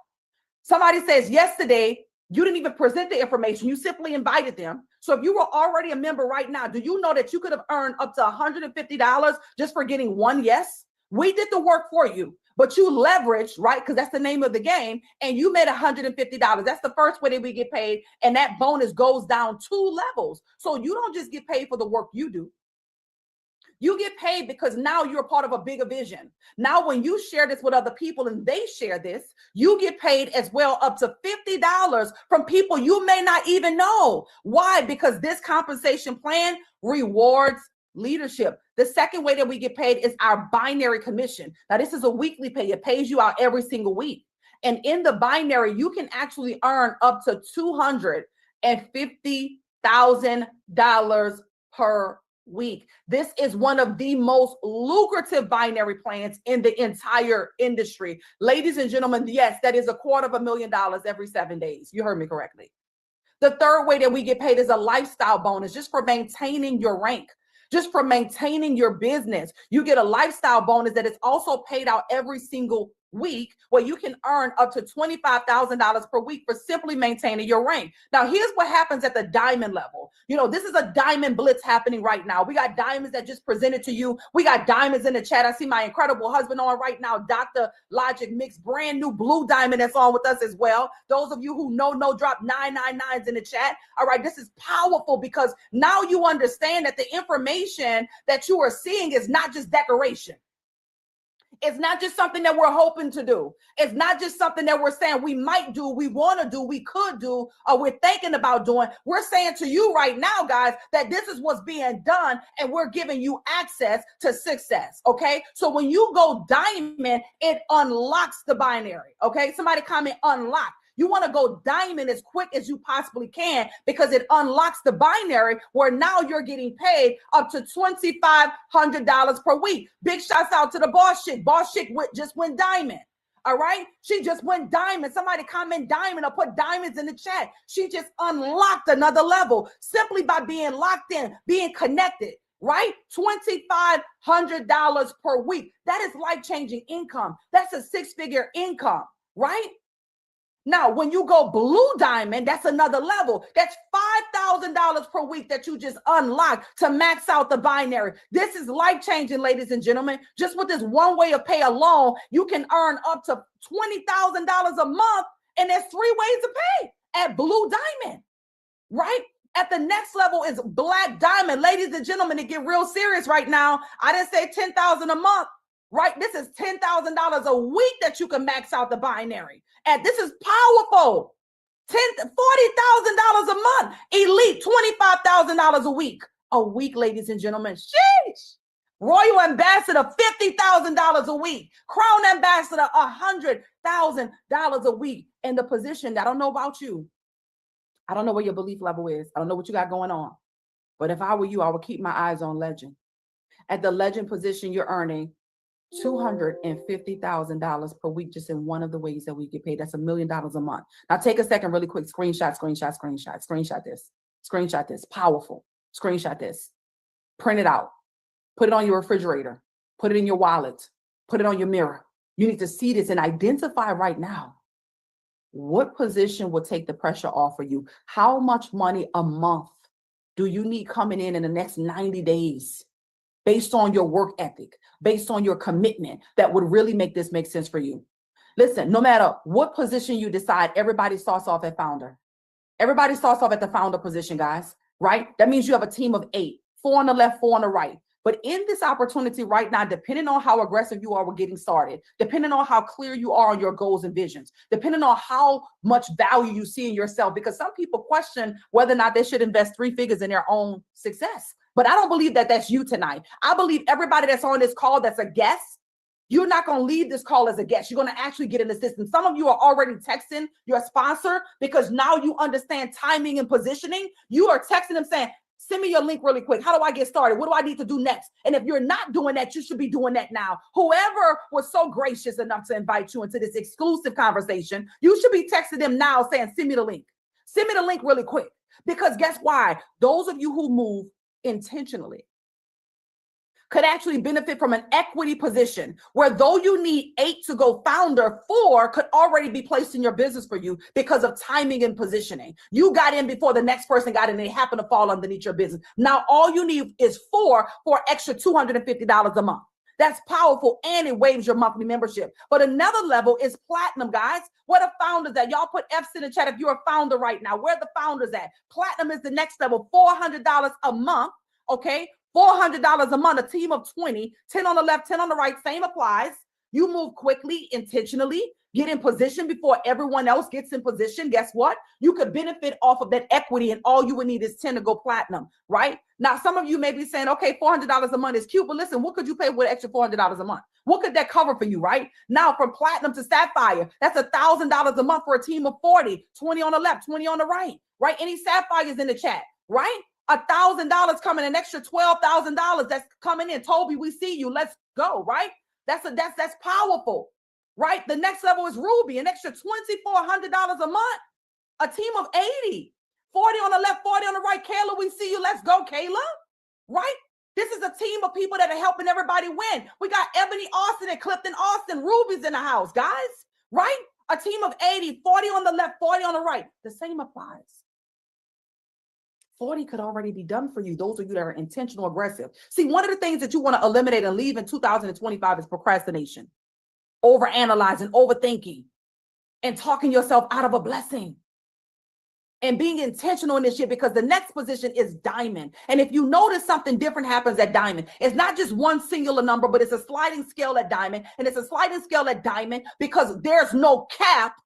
Somebody says yesterday, you didn't even present the information. You simply invited them. So if you were already a member right now, do you know that you could have earned up to $150 just for getting 1 yes? We did the work for you, but you leveraged, right? Because that's the name of the game. And you made $150. That's the first way that we get paid. And that bonus goes down 2 levels. So you don't just get paid for the work you do. You get paid because now you're part of a bigger vision. Now, when you share this with other people and they share this, you get paid as well up to $50 from people you may not even know. Why? Because this compensation plan rewards leadership. The second way that we get paid is our binary commission. Now, this is a weekly pay. It pays you out every single week. And in the binary, you can actually earn up to $250,000 per week. This is one of the most lucrative binary plans in the entire industry. Ladies and gentlemen, yes, that is $250,000 every 7 days. You heard me correctly. The third way that we get paid is a lifestyle bonus, just for maintaining your rank, just for maintaining your business. You get a lifestyle bonus that is also paid out every single week, where you can earn up to $25,000 per week for simply maintaining your rank. Now, here's what happens at the diamond level. You know, this is a diamond blitz happening right now. We got diamonds that just presented to you. We got diamonds in the chat. I see my incredible husband on right now, Dr. Logic Mix, brand new blue diamond that's on with us as well. Those of you who know, drop 999s in the chat. All right, this is powerful because now you understand that the information that you are seeing is not just decoration. It's not just something that we're hoping to do. It's not just something that we're saying we might do, we want to do, we could do, or we're thinking about doing. We're saying to you right now, guys, that this is what's being done, and we're giving you access to success, okay? So when you go diamond, it unlocks the binary, okay? Somebody comment unlock. You want to go diamond as quick as you possibly can because it unlocks the binary where now you're getting paid up to $2,500 per week. Big shouts out to the boss chick. Boss chick just went diamond. All right. She just went diamond. Somebody comment diamond or put diamonds in the chat. She just unlocked another level simply by being locked in, being connected. Right? $2,500 per week. That is life-changing income. That's a six-figure income. Right? Now, when you go blue diamond, that's another level. That's $5,000 per week that you just unlock to max out the binary. This is life-changing, ladies and gentlemen. Just with this one way of pay alone, you can earn up to $20,000 a month, and there's 3 ways to pay at blue diamond, right? At the next level is black diamond. Ladies and gentlemen, to get real serious right now, I didn't say $10,000 a month. Right? This is $10,000 a week that you can max out the binary. And this is powerful. $40,000 a month. Elite, $25,000 a week. A week, ladies and gentlemen. Sheesh. Royal Ambassador, $50,000 a week. Crown Ambassador, $100,000 a week. In the position, I don't know about you. I don't know what your belief level is. I don't know what you got going on. But if I were you, I would keep my eyes on legend. At the legend position, you're earning $250,000 per week just in one of the ways that we get paid. That's $1 million a month. Now take a second really quick. Screenshot this. Powerful. Screenshot this. Print it out. Put it on your refrigerator. Put it in your wallet. Put it on your mirror. You need to see this and identify right now what position will take the pressure off for you. How much money a month do you need coming in the next 90 days? Based on your work ethic, based on your commitment, that would really make this make sense for you. Listen, no matter what position you decide, everybody starts off at founder. Everybody starts off at the founder position, guys, right? That means you have a team of 8, 4 on the left, 4 on the right. But in this opportunity right now, depending on how aggressive you are with getting started, depending on how clear you are on your goals and visions, depending on how much value you see in yourself, because some people question whether or not they should invest 3 figures in their own success. But I don't believe that that's you tonight. I believe everybody that's on this call that's a guest, you're not going to leave this call as a guest. You're going to actually get an assistant. Some of you are already texting your sponsor because now you understand timing and positioning. You are texting them saying, send me your link really quick. How do I get started? What do I need to do next? And if you're not doing that, you should be doing that now. Whoever was so gracious enough to invite you into this exclusive conversation, you should be texting them now saying, send me the link. Send me the link really quick. Because guess why? Those of you who move intentionally could actually benefit from an equity position where though you need 8 to go founder, 4 could already be placed in your business for you because of timing and positioning. You got in before the next person got in and they happen to fall underneath your business. Now all you need is 4 for extra $250 a month. That's powerful, and it waives your monthly membership. But another level is platinum, guys. Where the founders at? Y'all put F's in the chat if you're a founder right now. Where the founders at? Platinum is the next level, $400 a month, okay? $400 a month, a team of 20, 10 on the left, 10 on the right, same applies. You move quickly, intentionally, get in position before everyone else gets in position. Guess what? You could benefit off of that equity, and all you would need is 10 to go platinum, right? Now, some of you may be saying, okay, $400 a month is cute, but listen, what could you pay with an extra $400 a month? What could that cover for you, right? Now, from platinum to sapphire, that's $1,000 a month for a team of 40, 20 on the left, 20 on the right, right? Any sapphires in the chat, right? $1,000 coming, an extra $12,000 that's coming in. Toby, we see you. Let's go, right? That's powerful, right? The next level is Ruby, an extra $2,400 a month, a team of 80, 40 on the left, 40 on the right. Kayla, we see you. Let's go, Kayla, right? This is a team of people that are helping everybody win. We got Ebony Austin and Clifton Austin. Ruby's in the house, guys, right? A team of 80, 40 on the left, 40 on the right. The same applies. 40 could already be done for you. Those of you that are intentional, aggressive. See, one of the things that you want to eliminate and leave in 2025 is procrastination, overanalyzing, overthinking, and talking yourself out of a blessing. and being intentional in this year, because the next position is diamond. And if you notice, something different happens at diamond. It's not just one singular number, but it's a sliding scale at diamond. And it's a sliding scale at diamond because there's no cap.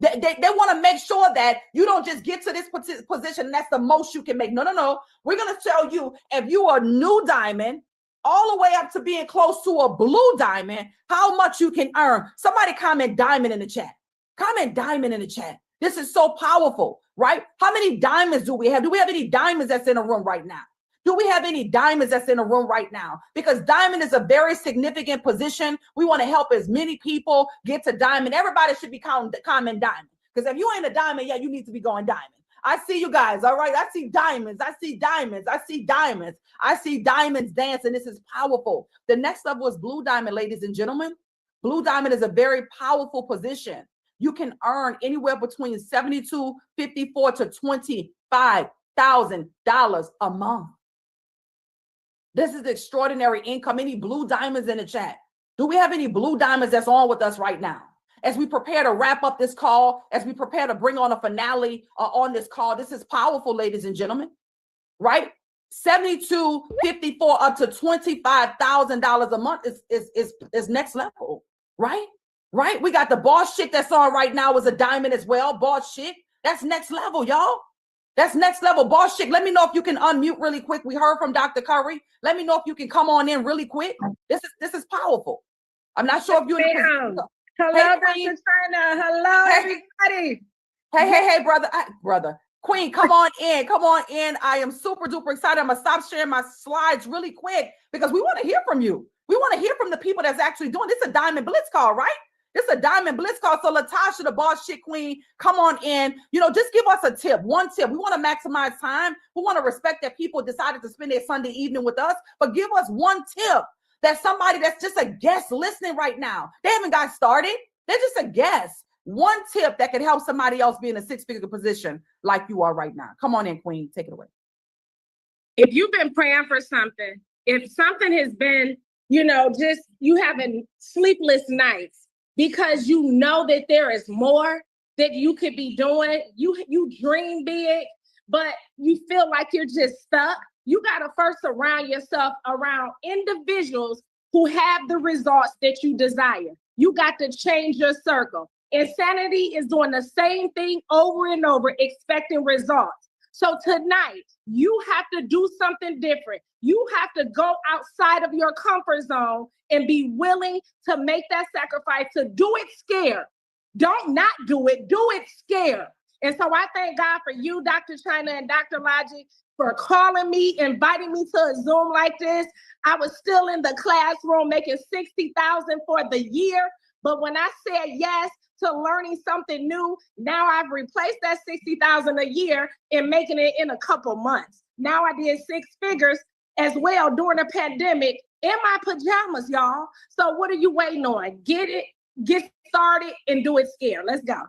They want to make sure that you don't just get to this position and that's the most you can make. No. We're going to tell you, if you are new diamond, all the way up to being close to a blue diamond, how much you can earn. Somebody comment diamond in the chat. Comment diamond in the chat. This is so powerful, right? How many diamonds do we have? Do we have any diamonds that's in a room right now? Do we have any diamonds that's in a room right now? Because diamond is a very significant position. We want to help as many people get to diamond. Everybody should be comment diamond. Because if you ain't a diamond yet, you need to be going diamond. I see you guys, all right? I see diamonds. I see diamonds. I see diamonds. I see diamonds dancing. This is powerful. The next level is blue diamond, ladies and gentlemen. Blue diamond is a very powerful position. You can earn anywhere between $72.54 to $25,000 a month. This is extraordinary income. Any blue diamonds in the chat? Do we have any blue diamonds that's on with us right now? As we prepare to wrap up this call, as we prepare to bring on a finale on this call, this is powerful, ladies and gentlemen, right? $72.54 up to $25,000 a month is next level, right? Right? We got the boss chick that's on right now is a diamond as well. Boss chick, that's next level, y'all. That's next level. Boss chick, let me know if you can unmute really quick. We heard from Dr. Curry. Let me know if you can come on in really quick. This is powerful. I'm not sure if you're in a Hello, hey, Dr. China. Hello, everybody. Hey, brother. Queen, come on in. Come on in. I am super duper excited. I'm going to stop sharing my slides really quick because we want to hear from you. We want to hear from the people that's actually doing this. Is a Diamond Blitz call, right? This is a Diamond Blitz call. So Latasha, the boss chick queen, come on in. You know, just give us a tip, one tip. We want to maximize time. We want to respect that people decided to spend their Sunday evening with us, but give us one tip that somebody that's just a guest listening right now. They haven't got started. They're just a guest. One tip that could help somebody else be in a six-figure position like you are right now. Come on in, queen. Take it away. If you've been praying for something, if something has been, just you having sleepless nights because you know that there is more that you could be doing, you dream big, but you feel like you're just stuck, you got to first surround yourself around individuals who have the results that you desire. You got to change your circle. Insanity is doing the same thing over and over, expecting results. So tonight, you have to do something different. You have to go outside of your comfort zone and be willing to make that sacrifice, to do it scared. Don't not do it scared. And so I thank God for you, Dr. China and Dr. Logic, for calling me, inviting me to a Zoom like this. I was still in the classroom making $60,000 for the year. But when I said yes to learning something new, now I've replaced that $60,000 a year and making it in a couple months. Now I did six figures as well during the pandemic in my pajamas, y'all. So what are you waiting on? Get started and do it scared. Let's go.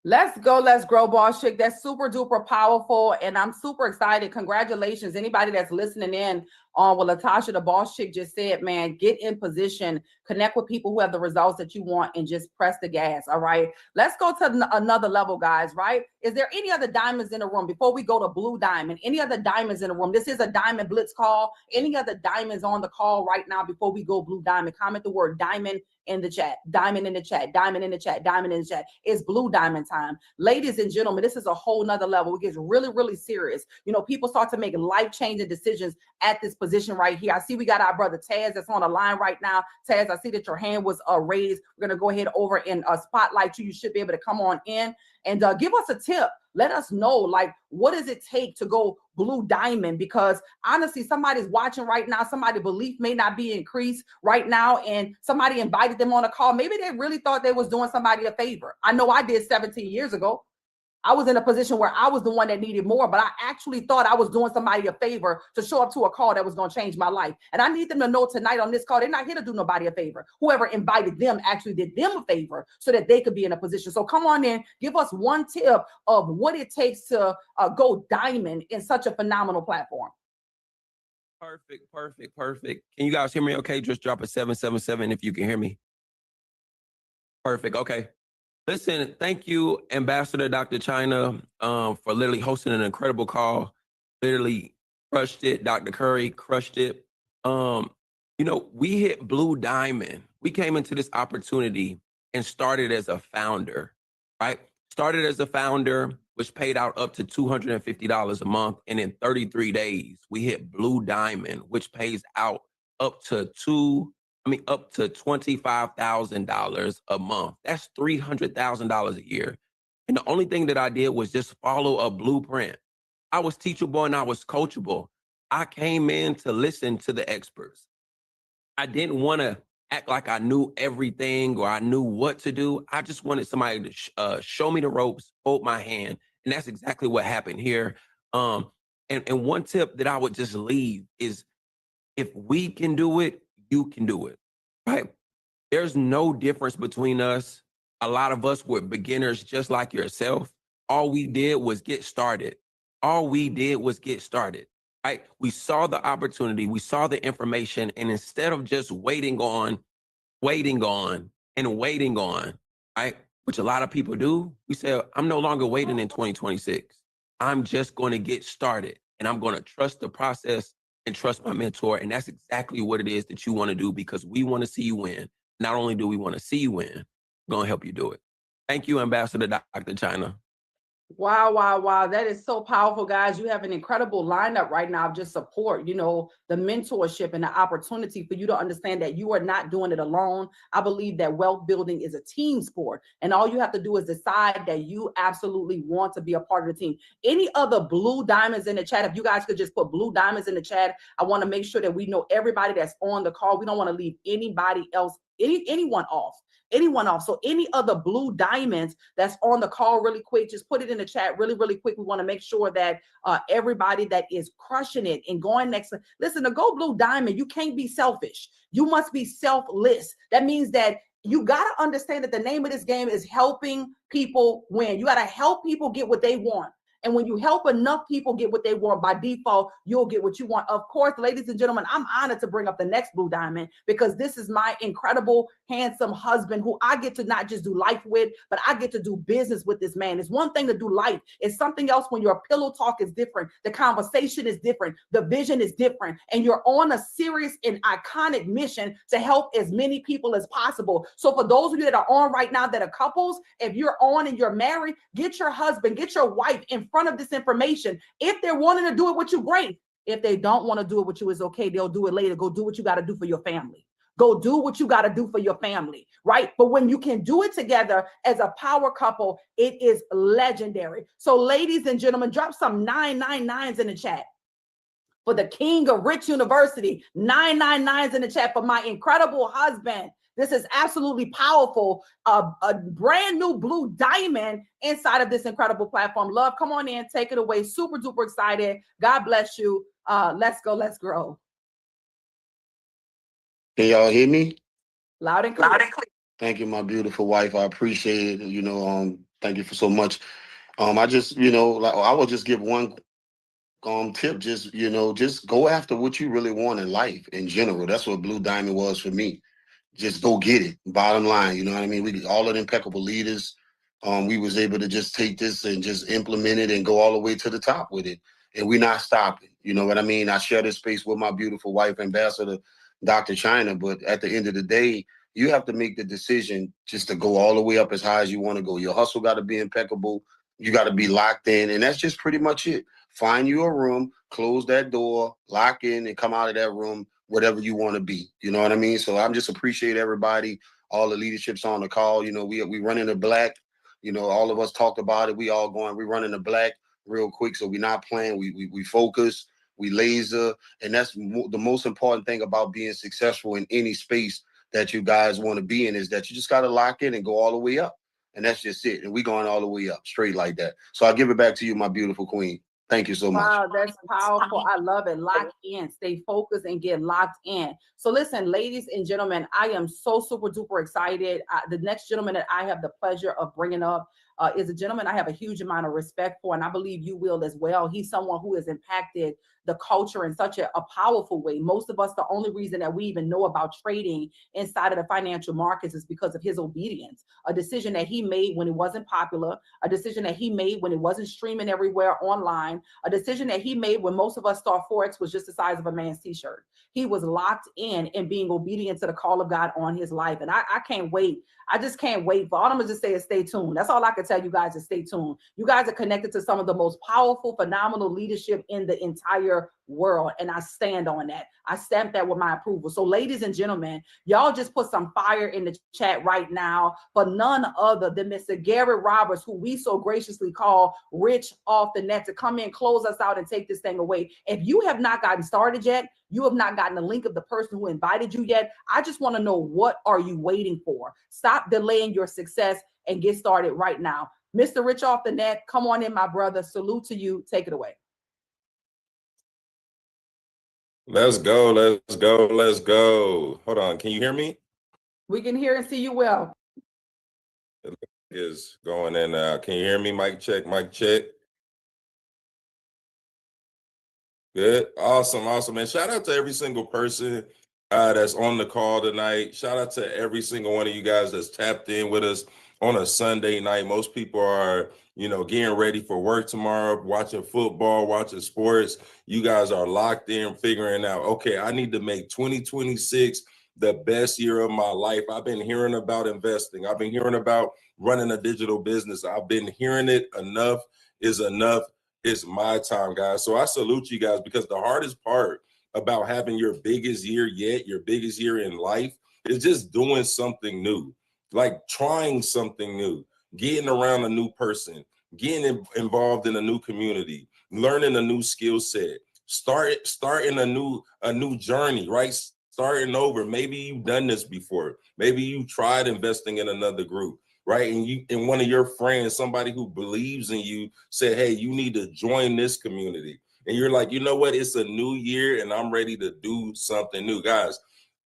Let's go. Let's grow, boss chick. That's super duper powerful. And I'm super excited. Congratulations. Anybody that's listening in on what Latasha, the boss chick, just said, man, get in position, connect with people who have the results that you want, and just press the gas. All right. Let's go to another level, guys. Right. Is there any other diamonds in the room before we go to blue diamond? Any other diamonds in the room? This is a Diamond Blitz call. Any other diamonds on the call right now before we go blue diamond? Comment the word diamond in the chat. Diamond in the chat. Diamond in the chat. Diamond in the chat. It's blue diamond time. Ladies and gentlemen, this is a whole nother level. It gets really, really serious. People start to make life-changing decisions at this position right here. I see we got our brother Taz that's on the line right now. Taz, I see that your hand was raised. We're going to go ahead over and spotlight you. You should be able to come on in and give us a tip. Let us know, like, what does it take to go blue diamond? Because honestly, somebody's watching right now. Somebody's belief may not be increased right now, and somebody invited them on a call. Maybe they really thought they was doing somebody a favor. I know I did 17 years ago. I was in a position where I was the one that needed more, but I actually thought I was doing somebody a favor to show up to a call that was going to change my life. And I need them to know tonight on this call, they're not here to do nobody a favor. Whoever invited them actually did them a favor so that they could be in a position. So come on in, give us one tip of what it takes to go diamond in such a phenomenal platform. Perfect. Can you guys hear me okay? Just drop a 777 if you can hear me. Perfect. Okay. Listen, thank you, Ambassador Dr. China, for literally hosting an incredible call. Literally crushed it. Dr. Curry crushed it. We hit Blue Diamond. We came into this opportunity and started as a founder, right? Started as a founder, which paid out up to $250 a month. And in 33 days, we hit Blue Diamond, which pays out up to $25,000 a month. That's $300,000 a year. And the only thing that I did was just follow a blueprint. I was teachable and I was coachable. I came in to listen to the experts. I didn't want to act like I knew everything or I knew what to do. I just wanted somebody to show me the ropes, hold my hand. And that's exactly what happened here. And one tip that I would just leave is, if we can do it, you can do it, right? There's no difference between us. A lot of us were beginners just like yourself. All we did was get started. All we did was get started, right? We saw the opportunity, we saw the information, and instead of just waiting on, right? Which a lot of people do, we say, I'm no longer waiting in 2026. I'm just going to get started, and I'm going to trust the process and trust my mentor. And that's exactly what it is that you want to do, because we want to see you win. Not only do we want to see you win, we're going to help you do it. Thank you, Ambassador Dr. China. Wow, wow, wow. That is so powerful, guys. You have an incredible lineup right now of just support, the mentorship and the opportunity for you to understand that you are not doing it alone. I believe that wealth building is a team sport, and all you have to do is decide that you absolutely want to be a part of the team. Any other blue diamonds in the chat? If you guys could just put blue diamonds in the chat, I want to make sure that we know everybody that's on the call. We don't want to leave anybody else, anyone off. So any other blue diamonds that's on the call, really quick, just put it in the chat really, really quick. We want to make sure that everybody that is crushing it and going next. Listen, to go blue diamond, you can't be selfish. You must be selfless. That means that you got to understand that the name of this game is helping people win. You got to help people get what they want. And when you help enough people get what they want, by default, you'll get what you want. Of course, ladies and gentlemen, I'm honored to bring up the next blue diamond, because this is my incredible, handsome husband who I get to not just do life with, but I get to do business with this man. It's one thing to do life. It's something else when your pillow talk is different. The conversation is different. The vision is different. And you're on a serious and iconic mission to help as many people as possible. So for those of you that are on right now that are couples, if you're on and you're married, get your husband, get your wife in front of this information. If they're wanting to do it with you, great. If they don't want to do it with you, it's okay. They'll do it later. Go do what you got to do for your family. Go do what you got to do for your family, right? But when you can do it together as a power couple, it is legendary. So ladies and gentlemen, drop some 999s in the chat for the King of Rich University. 999s in the chat for my incredible husband. This is absolutely powerful. A brand new blue diamond inside of this incredible platform. Love, come on in, take it away. Super duper excited. God bless you. Let's go, let's grow. Can y'all hear me? Loud and clear. Thank you, my beautiful wife. I appreciate it. Thank you for so much. I just, I will just give one tip. Just go after what you really want in life in general. That's what Blue Diamond was for me. Just go get it. Bottom line, you know what I mean? We all of the impeccable leaders. We was able to just take this and just implement it and go all the way to the top with it. And we're not stopping. You know what I mean? I share this space with my beautiful wife, Ambassador Dr. China. But at the end of the day, you have to make the decision just to go all the way up as high as you want to go. Your hustle got to be impeccable. You got to be locked in. And that's just pretty much it. Find you a room, close that door, lock in, and come out of that room whatever you want to be. You know what I mean? So I'm just appreciate everybody, all the leaderships on the call. We running the black. All of us talked about it. We running the black real quick. So we're not playing. We focus, we laser. And that's the most important thing about being successful in any space that you guys want to be in, is that you just got to lock in and go all the way up. And that's just it. And we going all the way up straight like that. So I'll give it back to you, my beautiful queen. Thank you so much. Wow, that's powerful. I love it. Lock in, stay focused, and get locked in. So listen, ladies and gentlemen, I am so super duper excited. The next gentleman that I have the pleasure of bringing up, is a gentleman I have a huge amount of respect for, and I believe you will as well. He's someone who has impacted the culture in such a powerful way. Most of us, the only reason that we even know about trading inside of the financial markets is because of his obedience. A decision that he made when it wasn't popular, a decision that he made when it wasn't streaming everywhere online, a decision that he made when most of us thought Forex was just the size of a man's t-shirt. He was locked in and being obedient to the call of God on his life. And I can't wait. I just can't wait. For all I'm gonna just say is stay tuned. That's all I can tell you guys, is stay tuned. You guys are connected to some of the most powerful, phenomenal leadership in the entire world. And I stand on that. I stamp that with my approval. So ladies and gentlemen, y'all just put some fire in the chat right now for none other than Mr. Garrett Roberts, who we so graciously call Rich Off the Net, to come in, close us out, and take this thing away. If you have not gotten started yet, you have not gotten the link of the person who invited you yet, I just want to know, what are you waiting for? Stop delaying your success and get started right now. Mr. Rich Off the Net, come on in, my brother. Salute to you. Take it away. Let's go. Let's go. Let's go. Hold on. Can you hear me? We can hear and see you well. It is going in. Can you hear me? Mic check. Mic check. Good. Awesome. Awesome. And shout out to every single person that's on the call tonight. Shout out to every single one of you guys that's tapped in with us on a Sunday night. Most people are, getting ready for work tomorrow, watching football, watching sports. You guys are locked in, figuring out, okay, I need to make 2026 the best year of my life. I've been hearing about investing. I've been hearing about running a digital business. I've been hearing it. Enough is enough. It's my time, guys. So I salute you guys, because the hardest part about having your biggest year yet, your biggest year in life, is just doing something new, like trying something new, getting around a new person, getting involved in a new community, learning a new skill set, starting a new journey, right? Starting over. Maybe you've done this before. Maybe you tried investing in another group, right? And one of your friends, somebody who believes in you, said, hey, you need to join this community. And you're like, you know what? It's a new year and I'm ready to do something new. Guys,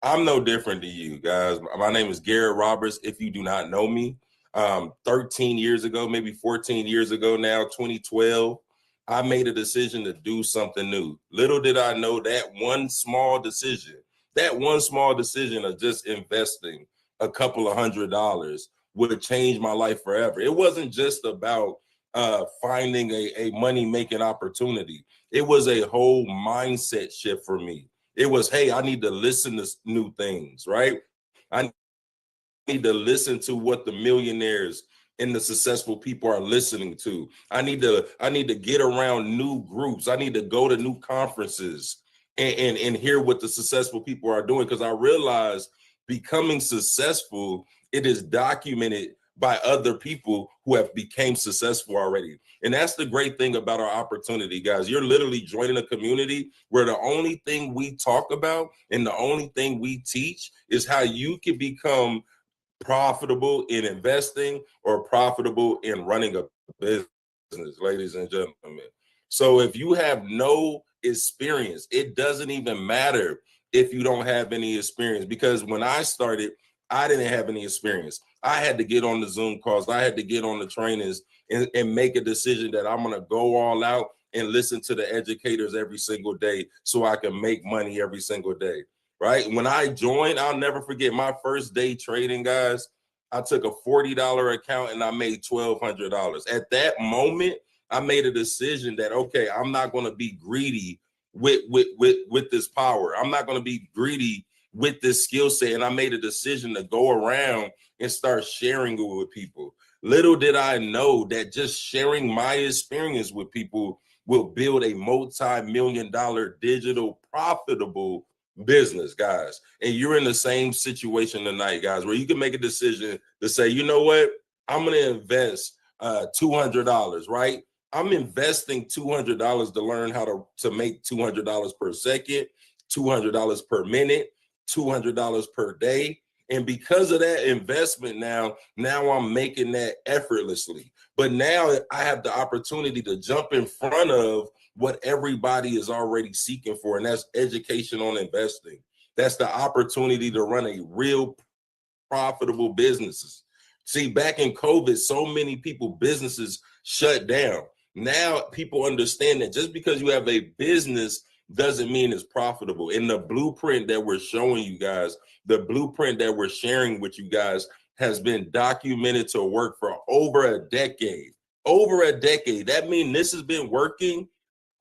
I'm no different to you guys. My name is Garrett Roberts. If you do not know me, 13 years ago, maybe 14 years ago now, 2012, I made a decision to do something new. Little did I know that one small decision of just investing a couple of $100 would change my life forever. It wasn't just about finding a money-making opportunity. It was a whole mindset shift for me. It was, hey, I need to listen to new things, right? I need to listen to what the millionaires and the successful people are listening to. I need to get around new groups. I need to go to new conferences and hear what the successful people are doing, because I realized becoming successful, it is documented by other people who have became successful already. And that's the great thing about our opportunity, guys. You're literally joining a community where the only thing we talk about and the only thing we teach is how you can become profitable in investing or profitable in running a business, ladies and gentlemen. So if you have no experience, it doesn't even matter if you don't have any experience, because when I started, I didn't have any experience. I had to get on the Zoom calls. I had to get on the trainings and make a decision that I'm going to go all out and listen to the educators every single day so I can make money every single day, right? When I joined, I'll never forget my first day trading, guys. I took a $40 account and I made $1,200. At that moment, I made a decision that, okay, I'm not going to be greedy with this power. I'm not going to be greedy with this skill set. And I made a decision to go around and start sharing it with people. Little did I know that just sharing my experience with people will build a multi-million-dollar digital profitable business, guys. And you're in the same situation tonight, guys, where you can make a decision to say, you know what, I'm going to invest $200, right? I'm investing $200 to learn how to make $200 per second, $200 per minute, $200 per day. And because of that investment, now I'm making that effortlessly. But now I have the opportunity to jump in front of what everybody is already seeking for, and that's education on investing. That's the opportunity to run a real profitable business. See, back in COVID, so many businesses shut down. Now people understand that just because you have a business doesn't mean it's profitable. In the blueprint that we're showing you guys, the blueprint that we're sharing with you guys has been documented to work for over a decade. Over a decade. That means this has been working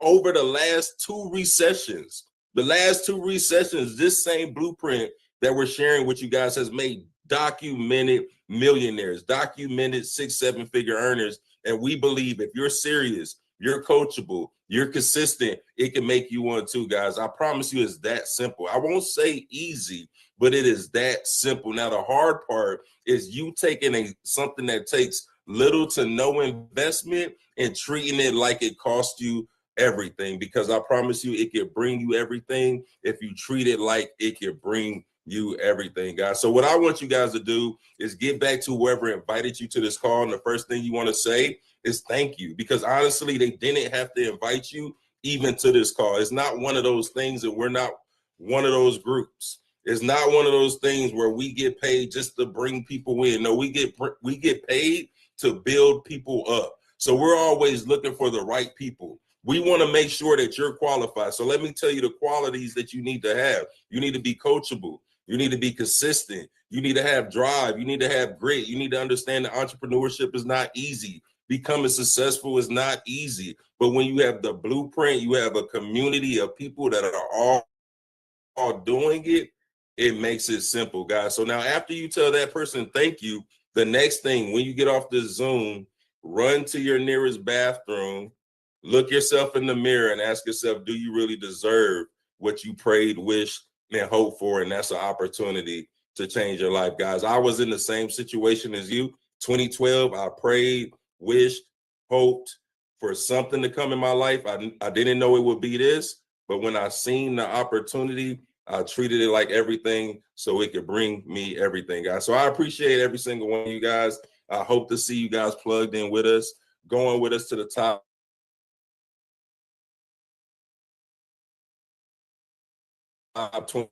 over the last 2 recessions. The last 2 recessions, this same blueprint that we're sharing with you guys has made documented millionaires, documented 6-7 figure earners. And we believe if you're serious, you're coachable, you're consistent, it can make you one too, guys. I promise you it's that simple. I won't say easy, but it is that simple. Now, the hard part is you taking something that takes little to no investment and treating it like it cost you everything, because I promise you it could bring you everything if you treat it like it could bring you everything, guys. So what I want you guys to do is get back to whoever invited you to this call, and the first thing you want to say is thank you, because honestly they didn't have to invite you even to this call. It's not one of those things, and we're not one of those groups. It's not one of those things where we get paid just to bring people in. No, we get paid to build people up. So we're always looking for the right people. We want to make sure that you're qualified. So let me tell you the qualities that you need to have. You need to be coachable. You need to be consistent. You need to have drive. You need to have grit. You need to understand that entrepreneurship is not easy. Becoming successful is not easy. But when you have the blueprint, you have a community of people that are all doing it, it makes it simple, guys. So now after you tell that person thank you, the next thing, when you get off this Zoom, run to your nearest bathroom, look yourself in the mirror and ask yourself, do you really deserve what you prayed, wished, and hoped for? And that's an opportunity to change your life, guys. I was in the same situation as you. 2012, I prayed, wished, hoped for something to come in my life. I didn't know it would be this, but when I seen the opportunity, I treated it like everything so it could bring me everything, guys. So I appreciate every single one of you guys. I hope to see you guys plugged in with us, going with us to the top 20